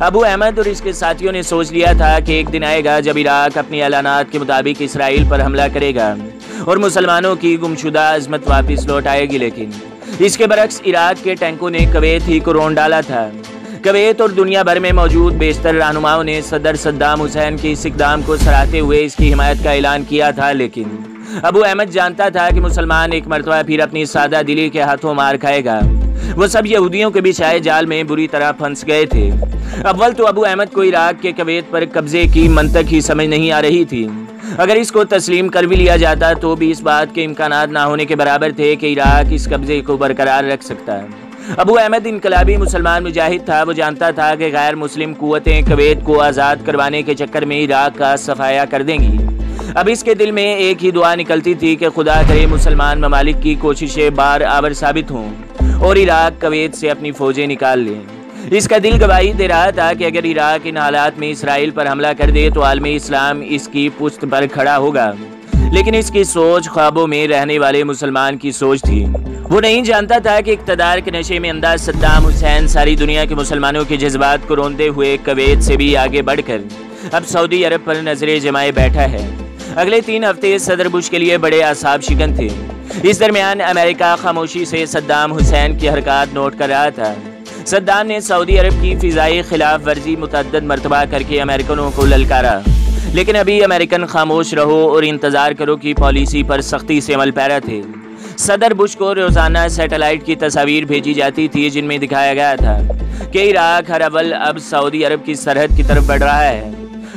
Speaker 1: अबू अहमद और इसके साथियों ने सोच लिया था कि एक दिन आएगा जब इराक अपनी ऐलानात के मुताबिक इसराइल पर हमला करेगा और मुसलमानों की गुमशुदा अजमत वापस लौट आएगी। लेकिन इसके बरक्स इराक के टैंकों ने कुवैत ही को रोन डाला था। कुवैत और दुनिया भर में मौजूद बेशतर रहनुमाओं ने सदर सद्दाम हुसैन के इस इक़दाम को सराहते हुए इसकी हिमायत का ऐलान किया था। लेकिन अबू अहमद जानता था कि मुसलमान एक मरतबा फिर अपनी सादा दिली के हाथों मार खाएगा। वो सब यहूदियों के बिछाए जाल में बुरी तरह फंस गए थे। अव्वल तो अबू अहमद को इराक के कुवैत पर कब्जे की मंतक ही समझ नहीं आ रही थी। अगर इसको तस्लीम कर भी लिया जाता तो भी इस बात के इम्कानात ना होने के बराबर थे कि इराक इस कब्जे को बरकरार रख सकता है। अबू अहमद इनकलाबी मुसलमान मुजाहिद था। वो जानता था कि गैर मुस्लिम कुव्वतें कुवैत को आज़ाद करवाने के चक्कर में इराक का सफाया कर देंगी। अब इसके दिल में एक ही दुआ निकलती थी कि खुदा करे मुसलमान ममालिक की कोशिशें बार आवर साबित हों और इराक कुवैत से अपनी फौजें निकाल लें। इसका दिल गवाही दे रहा था कि अगर इराक इन हालात में इसराइल पर हमला कर दे तो आलमी इस्लाम इसकी पुश्त पर खड़ा होगा। लेकिन इसकी सोच ख्वाबों में रहने वाले मुसलमान की सोच थी। वो नहीं जानता था कि इक़्तिदार के नशे में अंदाज सद्दाम हुसैन सारी दुनिया के मुसलमानों के जज्बात को रोंदते हुए कुवैत से भी आगे बढ़कर अब सऊदी अरब पर नजरें जमाए बैठा है। अगले 3 हफ्ते सदर बुश के लिए बड़े आसाब शिकन थे। इस दरमियान अमेरिका खामोशी से सद्दाम हुसैन की हरकत नोट कर रहा था। सद्दाम ने सऊदी अरब की फ़िज़ाई खिलाफ वर्जी मुतअद्दिद मरतबा करके अमेरिकनों को ललकारा, लेकिन अभी अमेरिकन खामोश रहो और इंतज़ार करो की पॉलिसी पर सख्ती से अमल पैरा थे। सदर बुश को रोज़ाना सैटेलाइट की तस्वीर भेजी जाती थी जिनमें दिखाया गया था कि इराक हर अव्वल अब सऊदी अरब की सरहद की तरफ बढ़ रहा है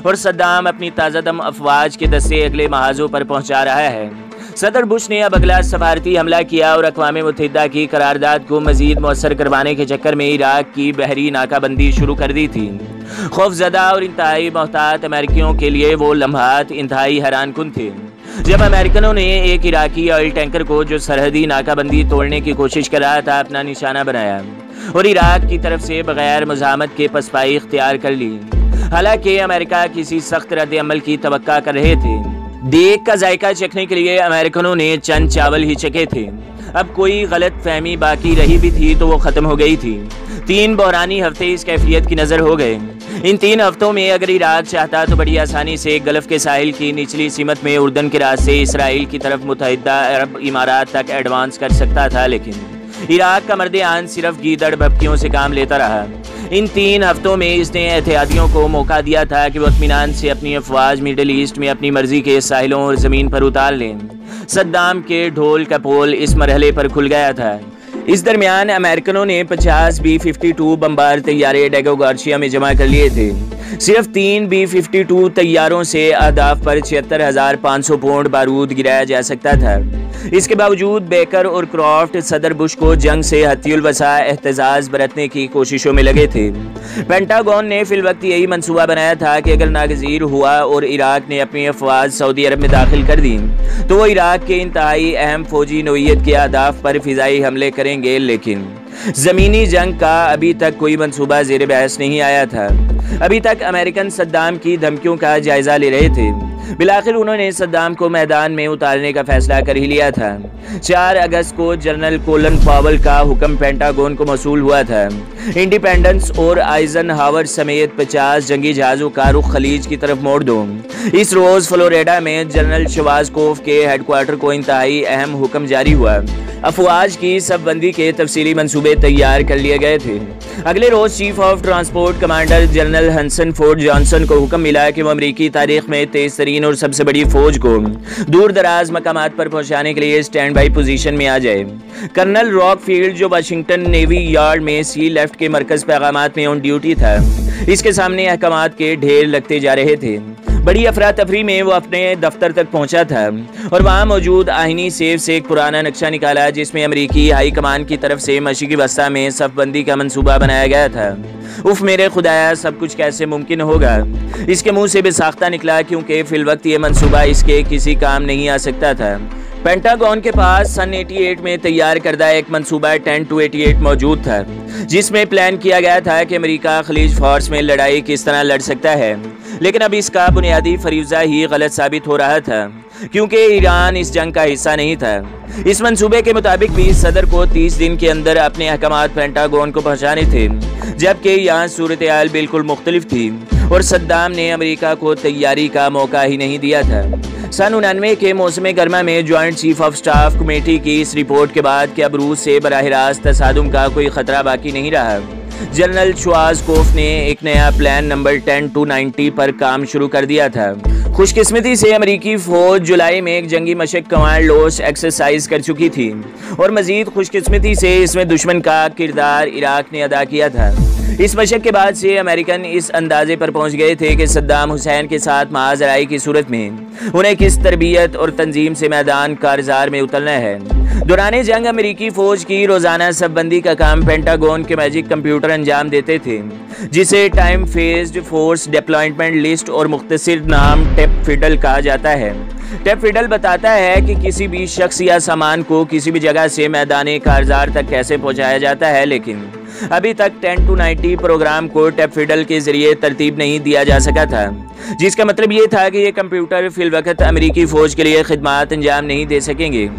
Speaker 1: और सद्दाम अपनी ताज़ादम अफवाज के दस्ते अगले महाजों पर पहुंचा रहा है। सदर बुश ने अब अगला सफारती हमला किया और अक़वाम मुत्तहिदा की करारदाद को मजीद मौसर करवाने के चक्कर में इराक की बहरी नाकाबंदी शुरू कर दी थी। खौफजदा और इंतहाई मोहतात अमेरिकियों के लिए वो लम्हात इंतहाई हैरानकुन थे जब अमेरिकनों ने एक इराकी ऑयल टैंकर को जो सरहदी नाकाबंदी तोड़ने की कोशिश कर रहा था अपना निशाना बनाया और इराक की तरफ से बगैर मुज़ाहमत के पसपाई इख्तियार कर ली। हालांकि अमेरिका किसी सख्त रद्द अमल की तवक्का कर रहे थे। देख का जायका चखने के लिए अमेरिकनों ने चंद चावल ही चखे थे। अब कोई गलत फहमी बाकी रही भी थी तो वो ख़त्म हो गई थी। 3 बहरानी हफ्ते इस कैफियत की नज़र हो गए। इन 3 हफ्तों में अगर इराक चाहता तो बड़ी आसानी से गल्फ़ के साहिल की निचली सीमत में उर्दन के रास्ते इसराइल की तरफ मुत्तहिदा अरब इमारात तक एडवांस कर सकता था। लेकिन इराक का मर्द आन सिर्फ गीदड़ भपकियों से काम लेता रहा। इन 3 हफ्तों में इसने एहतियातियों को मौका दिया था कि वो इत्मीनान से अपनी अफवाज मिडिल ईस्ट में अपनी मर्जी के साहिलों और ज़मीन पर उतार लें। सद्दाम के ढोल का पोल इस मरहले पर खुल गया था। इस दरमियान अमेरिकनों ने 50 B-52 बम्बार तैयारे डेगो गार्सिया में जमा कर लिए थे। सिर्फ 3 B-52 तैयारों से अहदाफ पर 76,500 पाउंड बारूद गिराया जा सकता था। इसके बावजूद बेकर और क्रॉफ्ट सदर बुश को जंग से हत्युल वसा एहतजाज बरतने की कोशिशों में लगे थे। पेंटागन ने फिलवक्त यही मंसूबा बनाया था कि अगर नागजीर हुआ और इराक ने अपनी अफवाज सऊदी अरब में दाखिल कर दी तो वो इराक के इंतहाई अहम फौजी नोयत के अहदाफ पर फिजाई हमले करेंगे, लेकिन ज़मीनी जंग का अभी तक कोई मंसूबा ज़ेर बहस नहीं आया था। अभी तक अमेरिकन सद्दाम की धमकियों का जायजा ले रहे थे। बिलाखिर उन्होंने सद्दाम को मैदान में उतारने का फैसला कर ही लिया था। 4 अगस्त को जनरल कोलन पावल का हुक्म पेंटागन को मौसूल हुआ था। इंडिपेंडेंस और आइजनहावर समेत 50 जंगी जहाज़ों का रुख खलीज की तरफ मोड़ दो। इस रोज़ फ्लोरिडा में जनरल शवाज़कोफ के हेडक्वार्टर को इंतहाई अहम हुक्म जारी हुआ। अफवाज की सबबंदी के तफसीली मंसूबे तैयार कर लिए गए थे। अगले रोज chief of transport commander general Hansford Johnson को हुक्म मिला कि वो अमरीकी तारीख में तेज तरीन और सबसे बड़ी फौज को दूर दराज मकामात पर पहुंचाने के लिए स्टैंड बाई पोजीशन में आ जाए। कर्नल रॉकफील्ड, जो वाशिंगटन नेवी यार्ड में सी लेफ्ट के मरकज पैगामात में ऑन ड्यूटी था, इसके सामने अहकामात के ढेर लगते जा रहे थे। बड़ी अफरा तफरी में वो अपने दफ्तर तक पहुंचा था और वहां मौजूद आहिनी सेफ से एक पुराना नक्शा निकाला जिसमें अमरीकी हाई कमान की तरफ से मशरिकी वस्ता में सफबंदी का मंसूबा बनाया गया था। उफ मेरे खुदाया, सब कुछ कैसे मुमकिन होगा? इसके मुंह से बेसाख्ता निकला, क्योंकि फिलवक्त ये मंसूबा इसके किसी काम नहीं आ सकता था। पेंटागन के पास सन 88 में तैयार करदा एक मंसूबा 10-88 मौजूद था, जिसमें प्लान किया गया था कि अमेरिका खलीज फोर्स में लड़ाई किस तरह लड़ सकता है। लेकिन अब इसका बुनियादी फरीज़ा ही गलत साबित हो रहा था, क्योंकि ईरान इस जंग का हिस्सा नहीं था। इस मंसूबे के मुताबिक भी सदर को 30 दिन के अंदर अपने अहकामात पेंटागन को पहुंचाने थे, जबकि यहाँ सूरत हाल बिल्कुल मुख्तलिफ थी और सद्दाम ने अमेरिका को तैयारी का मौका ही नहीं दिया था। सन 99 के मौसम गर्मा में joint chief of staff committee की इस रिपोर्ट के बाद कि अब रूस से बराह रास्त तसादुम का कोई खतरा बाकी नहीं रहा, जनरल शवाज़कोफ ने एक नया प्लान नंबर 10-90 पर काम शुरू कर दिया था। खुशकिस्मती से अमेरिकी फौज जुलाई में एक जंगी मशक कमांड लॉस एक्सरसाइज कर चुकी थी और मजीद खुशकिस्मती से इसमें दुश्मन का किरदार इराक ने अदा किया था। इस मशक के बाद से अमेरिकन इस अंदाजे पर पहुंच गए थे कि सद्दाम हुसैन के साथ महाजराई की सूरत में उन्हें किस तरबियत और तंजीम से मैदान कारजार में उतरना है। दौरान जंग अमेरिकी फौज की रोजाना सबबंदी का काम पेंटागन के मैजिक कंप्यूटर अंजाम देते थे, जिसे time phased force deployment list और मुख्तसर नाम टेप फिडल कहा जाता है। टेप फिडल बताता है कि किसी भी शख्स या सामान को किसी भी जगह से मैदान कारजार तक कैसे पहुंचाया जाता है, लेकिन अभी तक 10-90 प्रोग्राम को टेप फिडल के जरिए तरतीब नहीं दिया जा सका था, जिसका मतलब ये था कि ये कंप्यूटर फिलवक्त अमेरिकी फौज के लिए खिदमात अंजाम नहीं दे सकेंगे।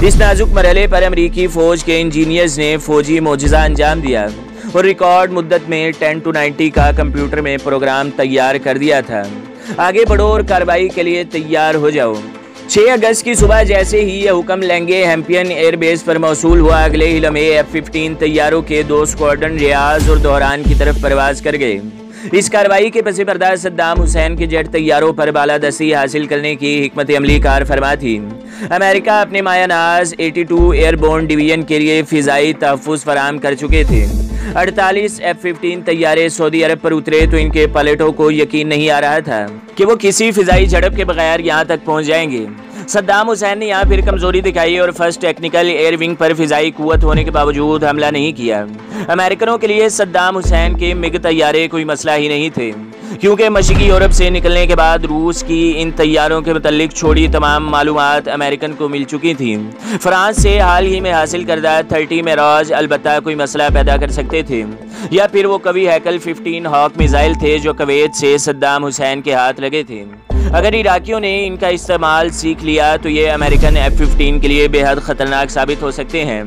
Speaker 1: इस नाजुक मरहले पर अमेरिकी फौज के इंजीनियर्स ने फौजी मोजज़ा अंजाम दिया और रिकॉर्ड मुद्दत में 10-90 का कंप्यूटर में प्रोग्राम तैयार कर दिया था। आगे बढ़ो और कार्रवाई के लिए तैयार हो जाओ। 6 अगस्त की सुबह जैसे ही यह हुक्म लेंगे हैम्पियन एयरबेस पर मौसूल हुआ, अगले ही लम्हे F-15 तैयारों के 2 स्क्वाड्रन रियाज और दोहरान की तरफ परवाज कर गए। इस कार्रवाई के पसी पर्दा सद्दाम हुसैन के जेट तैयारों पर बालादस्ती हासिल करने की हिकमत अमली कार फरमा थी। अमेरिका अपने मायानाज 82 एयरबोर्न डिवीजन के लिए फिजाई तहफ़्फ़ुज़ फराम कर चुके थे। 48 F-15 तैयारे सऊदी अरब पर उतरे तो इनके पायलटों को यकीन नहीं आ रहा था कि वो किसी फिजाई झड़प के बगैर यहाँ तक पहुँच जाएंगे। सद्दाम हुसैन ने यहाँ फिर कमजोरी दिखाई और फर्स्ट टेक्निकल एयर विंग पर फिजाई कुव्वत होने के बावजूद हमला नहीं किया। अमेरिकनों के लिए सद्दाम हुसैन के मिग तैयारे कोई मसला ही नहीं थे, क्योंकि मशरिकी यूरोप से निकलने के बाद रूस की इन तैयारों के मुतालिक छोड़ी तमाम मालूमात अमेरिकन को मिल चुकी थी। फ्रांस से हाल ही में हासिल करदा 30 मेराज अलबत्ता कोई मसला पैदा कर सकते थे, या फिर वो कभी हैकल 15 हॉक मिसाइल थे जो कुवैत से सद्दाम हुसैन के हाथ लगे थे। अगर इराकियों ने इनका इस्तेमाल सीख लिया तो ये अमेरिकन F-15 के लिए बेहद खतरनाक साबित हो सकते हैं।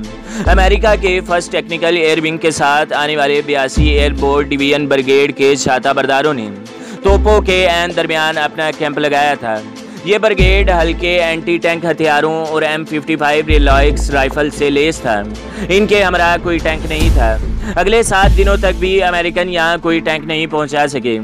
Speaker 1: अमेरिका के फर्स्ट टेक्निकल एयर विंग के साथ आने वाले 82 एयरबोर्न डिवीजन ब्रिगेड के छाता बरदारों ने तोपों के ऐन दरमियान अपना कैंप लगाया था। ये ब्रिगेड हल्के एंटी टैंक हथियारों और M55 रिलॉक्स राइफल से लैस था। इनके हमरा कोई टैंक नहीं था। अगले 7 दिनों तक भी अमेरिकन यहाँ कोई टैंक नहीं पहुँचा सके।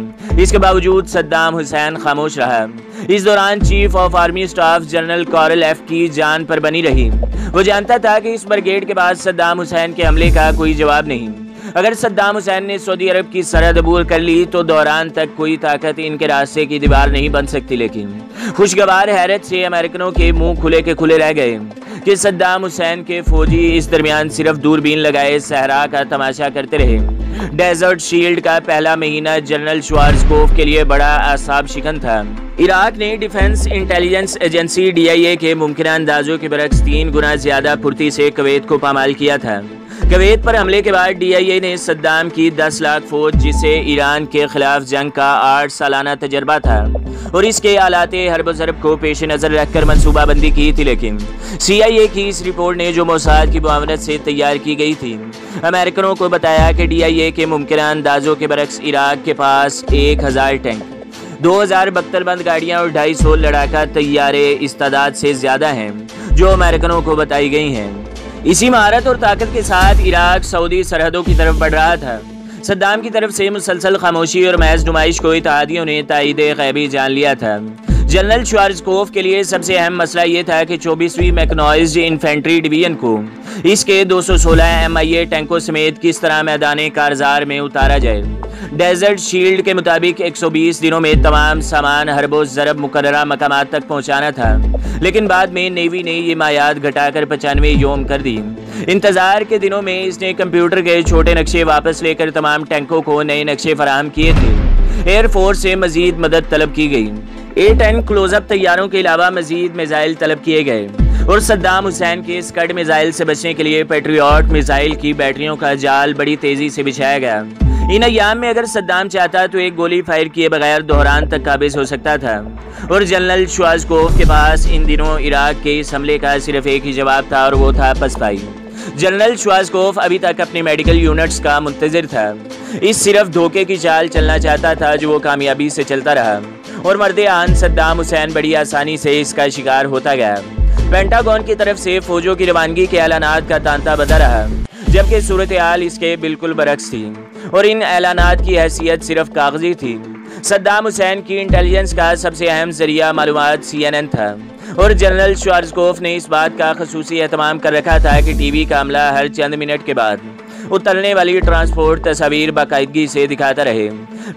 Speaker 1: इसके बावजूद सद्दाम हुसैन खामोश रहा। इस दौरान chief of army staff general कॉरल एफ की जान पर बनी रही। वो जानता था कि इस ब्रिगेड के बाद सद्दाम हुसैन के हमले का कोई जवाब नहीं। अगर सद्दाम हुसैन ने सऊदी अरब की सरहद अबूर कर ली तो दौरान तक कोई ताकत इनके रास्ते की दीवार नहीं बन सकती। लेकिन खुशगवार हैरत से अमेरिकनों के मुंह खुले के खुले रह गए कि सद्दाम हुसैन के फौजी इस दरमियान सिर्फ दूरबीन लगाए सहरा का तमाशा करते रहे। डेजर्ट शील्ड का पहला महीना जनरल श्वार्ज़कोफ के लिए बड़ा आसाब शिकन था। इराक ने डिफेंस इंटेलिजेंस एजेंसी DIA के मुमकिन अंदाजों के बरक्स 3 गुना ज्यादा फुर्ती से कुवैत को पामाल किया था। कुवैत पर हमले के बाद DIA ने सद्दाम की 10 लाख फौज, जिसे ईरान के खिलाफ जंग का 8 सालाना तजर्बा था और इसके आलाते हरब ज़रब को पेश नज़र रखकर मनसूबाबंदी की थी। लेकिन CIA की इस रिपोर्ट ने जो मोसाद की मुआवनत से तैयार की गई थी, अमेरिकनों को बताया कि DIA के मुमकिन अंदाजों के बरक्स इराक के पास 1000 टैंक, 2000 बख्तरबंद गाड़ियाँ और 250 लड़ाका तैयारे इस तादाद से ज़्यादा हैं जो अमेरिकनों को बताई गई हैं। इसी महारत और ताकत के साथ इराक सऊदी सरहदों की तरफ बढ़ रहा था। सद्दाम की तरफ से मुसलसल खामोशी और महज नुमाइश को इत्तेहादियों ने तायीद गैबी जान लिया था। जनरल श्वार्ज़कोफ के लिए सबसे अहम मसला ये था कि 24वीं मैकेनाइज्ड इन्फेंट्री डिवीजन को इसके 216 MIA टैंकों समेत किस तरह मैदान कारजार में उतारा जाए। डेजर्ट शील्ड के मुताबिक 120 दिनों में तमाम सामान हरबो ज़रब मुकर्ररा मकामात तक पहुंचाना था। लेकिन बाद में नेवी ने ये मायाद घटाकर 95 योम कर दी। इंतजार के दिनों में इसने कंप्यूटर के छोटे नक्शे वापस लेकर तमाम टैंकों को नए नक्शे फराहम किए थे। एयरफोर्स से मजीद मदद तलब की गई। A-10 क्लोजअप तैयारों के अलावा मजीद मिसाइल तलब किए गए और सद्दाम हुसैन के स्कड मिसाइल से बचने के लिए पेट्रियट मिसाइल की बैटरियों का जाल बड़ी तेजी से बिछाया गया। इन अय्याम में अगर सद्दाम चाहता तो एक गोली फायर किए बगैर दोहरान तक काबिज हो सकता था और जनरल श्वार्ज़कोफ के पास इन दिनों इराक के इस हमले का सिर्फ एक ही जवाब था और वो था पसपाई। जनरल श्वार्ज़कोफ अभी तक अपनी मेडिकल यूनिट्स का मुंतज़िर था। इस सिर्फ धोखे की चाल चलना चाहता था जो वो कामयाबी से चलता रहा और मर्दे आन सद्दाम हुसैन बड़ी आसानी से इसका शिकार होता गया। पेंटागन की तरफ से फौजों की रवानगी के ऐलानात का तांता बजा रहा, जबकि सूरत हाल इसके बिल्कुल बरक्स थी और इन ऐलानात की हैसियत सिर्फ कागजी थी। सद्दाम हुसैन की इंटेलिजेंस का सबसे अहम जरिया मालूमात CNN था और जनरल श्वार्ज़कोफ ने इस बात का खसूसी एहतमाम कर रखा था कि TV का अमला हर चंद मिनट के बाद उतरने वाली ट्रांसपोर्ट तस्वीर बाकायदगी से दिखाता रहे।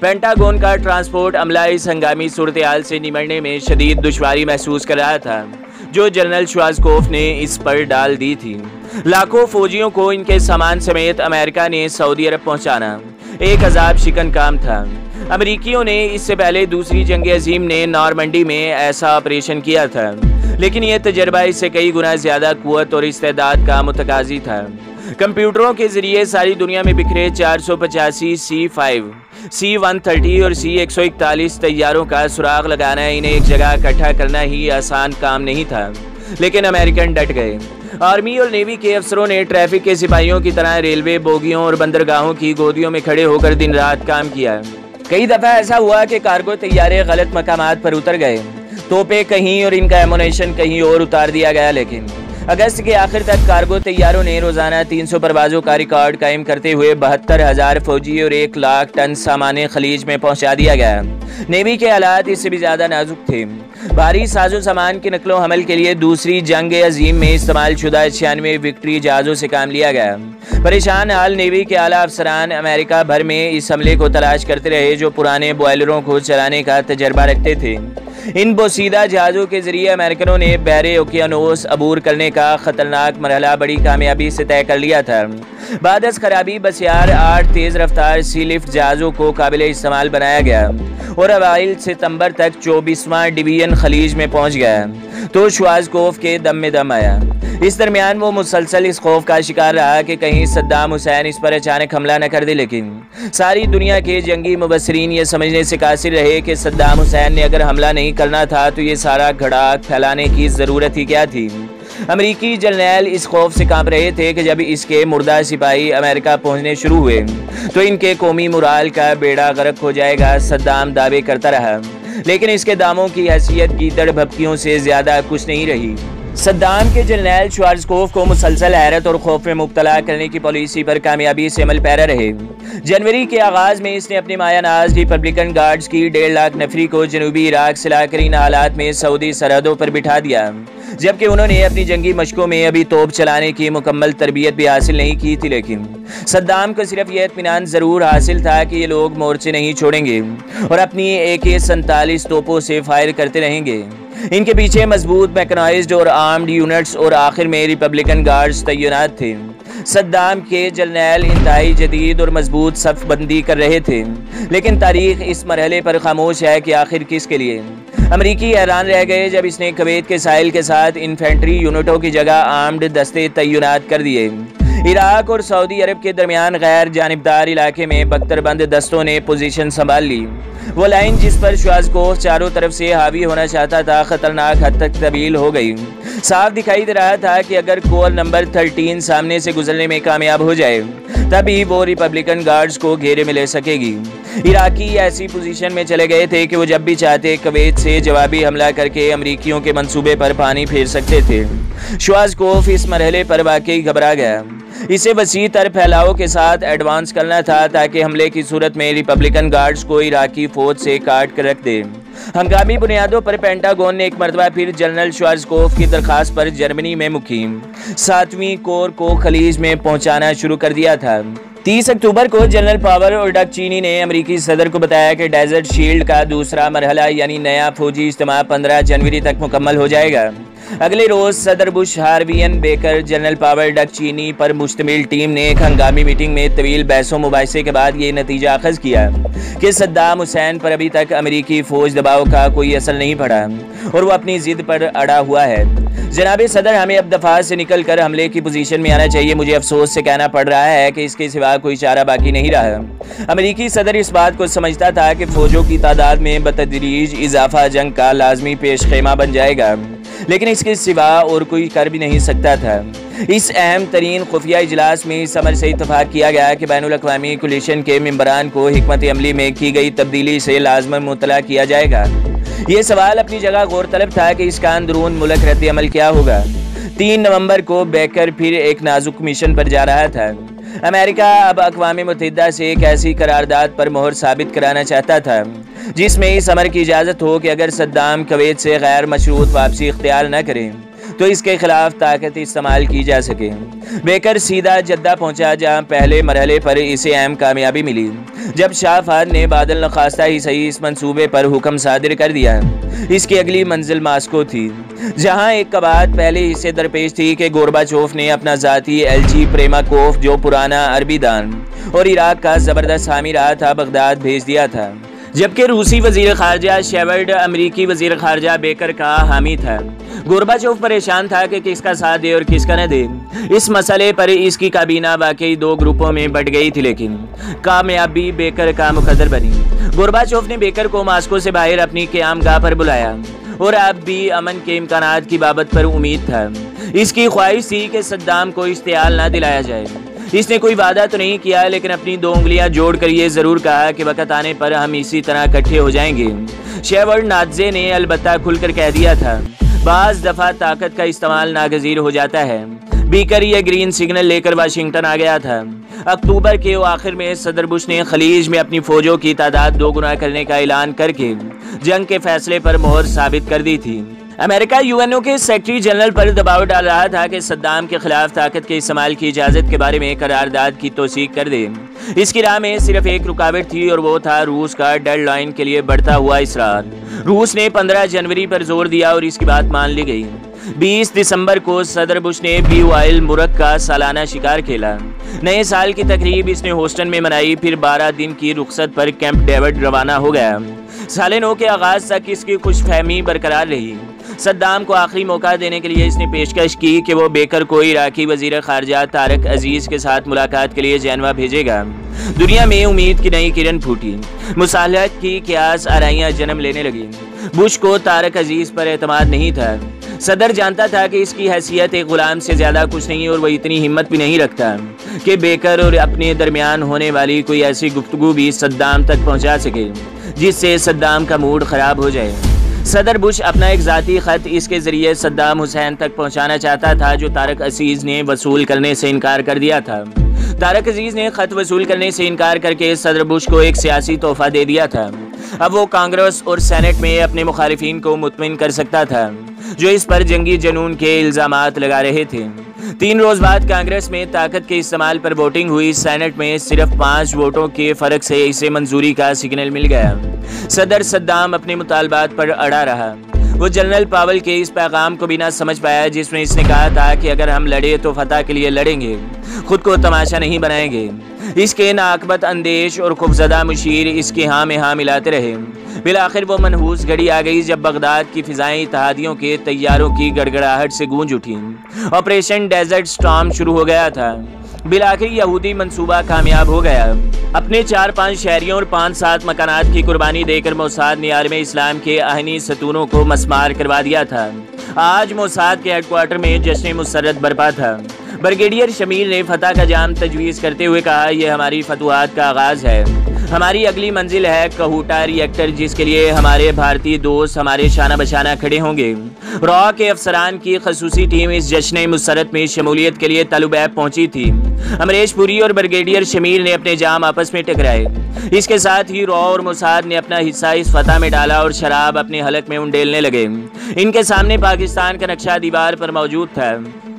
Speaker 1: पेंटागन का ट्रांसपोर्ट अमला इस हंगामी सूरत हाल से निमटने में शदीद दुश्वारी महसूस कर रहा था जो जनरल श्वार्ज़कोफ ने इस पर डाल दी थी। लाखों फौजियों को इनके सामान समेत अमेरिका ने सऊदी अरब पहुंचाना एक अजाब शिकन काम था। अमरीकियों ने इससे पहले दूसरी जंग अजीम ने नॉर्मंडी में ऐसा ऑपरेशन किया था, लेकिन यह तजर्बा इससे कई गुना ज्यादा कुव्वत और इस्तेदाद का मुतकाजी था। कंप्यूटरों के जरिए सारी दुनिया में बिखरे 485 C5, C-130 और C-141 तैयारों का सुराग लगाना, इन्हें एक जगह इकट्ठा करना ही आसान काम नहीं था। लेकिन अमेरिकन डट गए। आर्मी और नेवी के अफसरों ने ट्रैफिक के सिपाहियों की तरह रेलवे बोगियों और बंदरगाहों की गोदियों में खड़े होकर दिन रात काम किया। कई दफ़ा ऐसा हुआ कि कार्गो तैयारे गलत मकामात पर उतर गए, तोपे कहीं और इनका एमुनेशन कहीं और उतार दिया गया। लेकिन अगस्त के आखिर तक कार्गो तैयारों ने रोजाना 300 परवाजों का रिकॉर्ड कायम करते हुए 72,000 फौजी और 1 लाख टन सामान खलीज में पहुंचा दिया गया। नेवी के हालात इससे भी ज्यादा नाजुक थे। भारी साजो सामान के नकलो हमल के लिए दूसरी जंग अजीम में इस्तेमाल शुदा 96 विक्ट्री जहाज़ों से काम लिया गया। परेशान हाल नेवी के आला अफसरान अमेरिका भर में इस हमले को तलाश करते रहे जो पुराने बॉयलरों को चलाने का तजर्बा रखते थे। इन बोसीदा जहाज़ों के जरिए अमेरिकनों ने बहरे ओकियानोस अबूर करने का खतरनाक मरहला बड़ी कामयाबी से तय कर लिया था। बाद अज़ खराबी बसियार 8 तेज़ रफ्तार सी लिफ्ट जहाज़ों को काबिल इस्तेमाल बनाया गया और अवाइल सितंबर तक 24वां डिवीजन खलीज में पहुंच गया तो श्वार्ज़कोफ के दम में दम आया। इस दरमियान वो मुसलसल इस खौफ का शिकार रहा कि कहीं सद्दाम हुसैन इस पर अचानक हमला न कर दे। लेकिन सारी दुनिया के जंगी मुबस्सिरीन ये समझने से कासिर रहे कि सद्दाम हुसैन ने अगर हमला नहीं करना था तो ये सारा घड़ाक फैलाने की ज़रूरत ही क्या थी। अमरीकी जर्नैल इस खौफ से कांप रहे थे कि जब इसके मुर्दा सिपाही अमेरिका पहुंचने शुरू हुए तो इनके कौमी मुराल का बेड़ा गर्क हो जाएगा। सद्दाम दावे करता रहा, लेकिन इसके दामों की हैसियत गीदड़ भपकियों से ज्यादा कुछ नहीं रही। सद्दाम के जनरल श्वार्ज़कोफ को मुसलसल हैरत और खौफ में मुब्तला करने की पॉलिसी पर कामयाबी से अमल पैरा रहे। जनवरी के आगाज में इसने अपने मायानाज रिपब्लिकन गार्ड्स की 1.5 लाख नफरी को जनूबी इराक से लाकर इन हालात में सऊदी सरहदों पर बिठा दिया, जबकि उन्होंने अपनी जंगी मशकों में अभी तोप चलाने की मुकम्मल तरबियत भी हासिल नहीं की थी। लेकिन सद्दाम को सिर्फ यह इत्मीनान ज़रूर हासिल था कि ये लोग मोर्चे नहीं छोड़ेंगे और अपनी AK-47 तोपों से फायर करते रहेंगे। इनके पीछे मजबूत मैकेनाइज्ड और आर्म्ड यूनिट्स और आखिर में रिपब्लिकन गार्ड्स तैनात थे। सद्दाम के जनरल इंतहाई जदीद और मजबूत सफ बंदी कर रहे थे, लेकिन तारीख इस मरहले पर खामोश है कि आखिर किसके लिए। अमरीकी हैरान रह गए जब इसने कुवैत के साहिल के साथ इन्फेंट्री यूनिटों की जगह आर्म्ड दस्ते तैनात कर दिए। इराक और सऊदी अरब के दरमियान गैर जानिबदार इलाके में बख्तरबंद दस्तों ने पोजीशन संभाल ली। वो लाइन जिस पर श्वार्ज़कोफ चारों तरफ से हावी होना चाहता था खतरनाक हद तक तब्दील हो गई। साफ दिखाई दे रहा था कि अगर कोर नंबर 13 सामने से गुजरने में कामयाब हो जाए तभी वो रिपब्लिकन गार्ड्स को घेरे में ले सकेगी। इराकी ऐसी पोजीशन में चले गए थे कि वो जब भी चाहते कुवैत से जवाबी हमला करके अमरीकियों के मंसूबे पर पानी फेर सकते थे। श्वार्ज़कोफ इस मरहले पर वाकई घबरा गया। इसे वसी तर फैलाव के साथ एडवांस करना था ताकि हमले की सूरत में रिपब्लिकन गार्ड्स को इराकी फौज से काट कर रख दे। हंगामी बुनियादों पर पेंटागन ने एक मरतबा फिर जनरल श्वार्ज़कोफ की दरखास्त पर जर्मनी में मुकीम 7वीं कोर को खलीज में पहुंचाना शुरू कर दिया था। 30 अक्टूबर को जनरल पावर और डक चीनी ने अमरीकी सदर को बताया कि डेजर्ट शील्ड का दूसरा मरहला यानी नया फौजी इज्तिमा 15 जनवरी तक मुकम्मल हो जाएगा। अगले रोज सदर बुश, हार्वियन Baker, general Powell, Dick Cheney पर मुश्तमिल टीम ने एक हंगामी मीटिंग में तवील बहसों मुबाहिसे के बाद ये नतीजा अखज़ किया कि सद्दाम हुसैन पर अभी तक अमरीकी फौज दबाव का कोई असर नहीं पड़ा और वो अपनी जिद पर अड़ा हुआ है। जनाबे सदर, हमें अब दफा से निकल कर हमले की पोजीशन में आना चाहिए। मुझे अफसोस से कहना पड़ रहा है कि इसके सिवा कोई चारा बाकी नहीं रहा। अमरीकी सदर इस बात को समझता था कि फौजों की तादाद में बतदरीज इजाफा जंग का लाजमी पेश खेमा बन जाएगा, लेकिन इसके सिवा और कोई कर भी नहीं सकता था। इस अहम तरीन खुफिया इजलास में इस अमर से इत्तफाक किया गया कि बैनुल अक़वामी कोलिशन के मेंबरान को हिकमत अमली में की गई तब्दीली से लाजमन मुतला किया जाएगा। ये सवाल अपनी जगह गौरतलब था कि इसका अंदरून मुल्क रद्द अमल क्या होगा। 3 नवंबर को बेकर फिर एक नाजुक मिशन पर जा रहा था। अमेरिका अब अक़वाम मुत्तहिदा से एक ऐसी करारदाद पर मोहर साबित कराना चाहता था जिसमें इस अमर की इजाज़त हो कि अगर सद्दाम कुवैत से गैर मशरूत वापसी इख्तियार न करें तो इसके खिलाफ ताकत इस्तेमाल की जा सके। बेकर सीधा जद्दा पहुंचा, जहां पहले मरहले पर इसे अहम कामयाबी मिली जब शाह फहद ने बादल नखास्ता ही सही इस मंसूबे पर हुक्म सादिर कर दिया। इसकी अगली मंजिल मास्को थी, जहां एक कबात पहले ही से दरपेश थी कि गोरबाचोफ ने अपना ज़ाती LG प्रेमाकोफ, जो पुराना अरबी दान और इराक का ज़बरदस्त हामी रहा था, बगदाद भेज दिया था, जबकि रूसी वजीर खारजा शेवर्ड अमरीकी वजीर खारजा बेकर का हामी था। गोरबाचोफ परेशान था कि किसका साथ दे और किसका न दे। इस मसले पर इसकी काबीना वाकई 2 ग्रुपों में बट गई थी, लेकिन कामयाबी बेकर का मुकद्दर बनी। गोरबाचोफ ने बेकर को मास्को से बाहर अपनी क़यामगाह पर बुलाया और अब भी अमन के इम्कानात की बाबत पर उम्मीद था। इसकी ख्वाहिश थी कि सद्दाम को इश्तियाल न दिलाया जाए। इसने कोई वादा तो नहीं किया, लेकिन अपनी 2 उंगलियां जोड़कर ये जरूर कहा कि वक़्त आने पर हम इसी तरह इकट्ठे हो जाएंगे। शेवर्ड नाज़े ने अलबत्ता खुलकर कह दिया था, बाज़ दफ़ा ताकत का इस्तेमाल नागज़ीर हो जाता है। बीकर ये ग्रीन सिग्नल लेकर वाशिंगटन आ गया था। अक्टूबर के आखिर में सदर बुश ने खलीज में अपनी फौजों की तादाद 2 गुना करने का ऐलान करके जंग के फैसले पर मोहर साबित कर दी थी। अमेरिका UNO के सेक्रेटरी जनरल पर दबाव डाल रहा था कि सद्दाम के खिलाफ ताकत के इस्तेमाल की इजाज़त के बारे में करारदाद की तौसीक कर दे। इसकी राह में सिर्फ एक रुकावट थी और वो था रूस का डेडलाइन के लिए बढ़ता हुआ इसरार। रूस ने 15 जनवरी पर जोर दिया और इसकी बात मान ली गई। 20 दिसंबर को सदर बुश ने बीवाइल मुरक का सालाना शिकार खेला। नए साल की तकरीब इसने होस्टन में मनाई, फिर 12 दिन की रुखसत पर कैंप डेविड रवाना हो गया। साल नौ के आगाज तक इसकी खुशफहमी बरकरार रही। सद्दाम को आखिरी मौका देने के लिए इसने पेशकश की कि वो बेकर को इराकी वजीर खारजा तारक अजीज के साथ मुलाकात के लिए जेनवा भेजेगा। दुनिया में उम्मीद की नई किरण फूटी, मुसालहत की क्यास आराइयाँ जन्म लेने लगी। बुश को तारक अजीज पर एतमाद नहीं था। सदर जानता था कि इसकी हैसियत एक गुलाम से ज़्यादा कुछ नहीं और वह इतनी हिम्मत भी नहीं रखता कि बेकर और अपने दरमियान होने वाली कोई ऐसी गुफ्तगू भी सद्दाम तक पहुंचा सके जिससे सद्दाम का मूड ख़राब हो जाए। सदर बुश अपना एक ज़ाती ख़त इसके ज़रिए सद्दाम हुसैन तक पहुंचाना चाहता था जो तारक अजीज़ ने वसूल करने से इनकार कर दिया था। तारक अजीज़ ने ख़त वसूल करने से इनकार करके सदर बुश को एक सियासी तोहफ़ा दे दिया था। अब वो कांग्रेस और सेनेट में अपने मुखालिफिन को मुतमिन कर सकता था जो इस पर जंगी जनून के इल्ज़ामात लगा रहे थे। 3 रोज़ बाद कांग्रेस में ताकत के इस्तेमाल पर वोटिंग हुई। सेनेट में सिर्फ 5 वोटों के फ़र्क से इसे मंजूरी का सिग्नल मिल गया। सदर सद्दाम अपने मुतालबात पर अड़ा रहा। वो जनरल पावेल के इस पैगाम को भी ना समझ पाया जिसमें इसने कहा था कि अगर हम लड़े तो फतह के लिए लड़ेंगे, खुद को तमाशा नहीं बनाएंगे। इसके नाकबत अंदेश और खौफज़दा मुशीर इसके हाँ में हाँ मिलाते रहे। बिलाखिर वो मनहूस घड़ी आ गई जब बगदाद की फ़िज़ाएं इत्तेहादियों के तैयारों की गड़गड़ाहट से गूंज उठी। ऑपरेशन डेजर्ट स्टॉर्म शुरू हो गया था। बिलाखिर यहूदी मंसूबा कामयाब हो गया। अपने 4-5 शहरियों और 5-7 मकानात की कुर्बानी देकर मोसाद ने आलम इस्लाम के आहनी सतूनों को मस्मार करवा दिया था। आज मोसाद के हेडक्वार्टर में जश्न मुसर्रत बरपा था। ब्रिगेडियर शमीर ने फतह का जाम तजवीज़ करते हुए कहा, यह हमारी फतुहात का आगाज़ है। हमारी अगली मंजिल है कहूटा रिएक्टर जिसके लिए हमारे भारतीय दोस्त हमारे शाना बशाना खड़े होंगे। रॉ के अफसरान की खसूसी टीम इस जश्न मुसर्रत में शमूलियत के लिए तलुबैब पहुंची थी। अमरीश पुरी और ब्रिगेडियर शमीर ने अपने जाम आपस में टकराए। इसके साथ ही रॉ और मोसाद ने अपना हिस्सा इस फतह में डाला और शराब अपने हलक में उंडेलने लगे। इनके सामने पाकिस्तान का नक्शा दीवार पर मौजूद था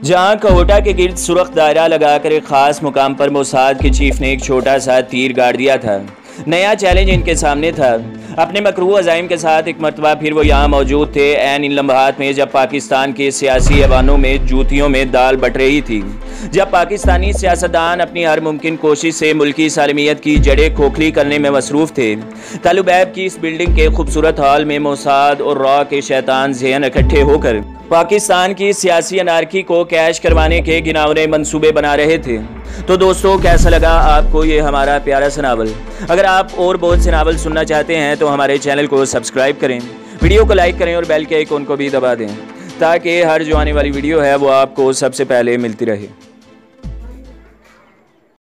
Speaker 1: जहां कहूटा के गिर्द सुरख दायरा लगाकर एक खास मुकाम पर मोसाद के चीफ ने एक छोटा सा तीर गाड़ दिया था। नया चैलेंज इनके सामने था। अपने मकरू अज़ाइम के साथ एक मरतबा फिर वो यहाँ मौजूद थे ऐन इन लम्हात में जब पाकिस्तान के सियासी ऐवानों में जूतियों में दाल बट रही थी, जब पाकिस्तानी सियासतदान अपनी हर मुमकिन कोशिश से मुल्की सालमियत की जड़ें खोखली करने में मसरूफ़ थे। तलुबैब की इस बिल्डिंग के खूबसूरत हॉल में मोसाद और रॉ के शैतान ज़हन इकट्ठे होकर पाकिस्तान की सियासी अनारकी को कैश करवाने के गिनावने मंसूबे बना रहे थे। तो दोस्तों, कैसा लगा आपको ये हमारा प्यारा सा नावल? अगर आप और बहुत से नावल सुनना चाहते हैं तो हमारे चैनल को सब्सक्राइब करें, वीडियो को लाइक करें और बेल के आइकन को भी दबा दें ताकि हर जो आने वाली वीडियो है वो आपको सबसे पहले मिलती रहे।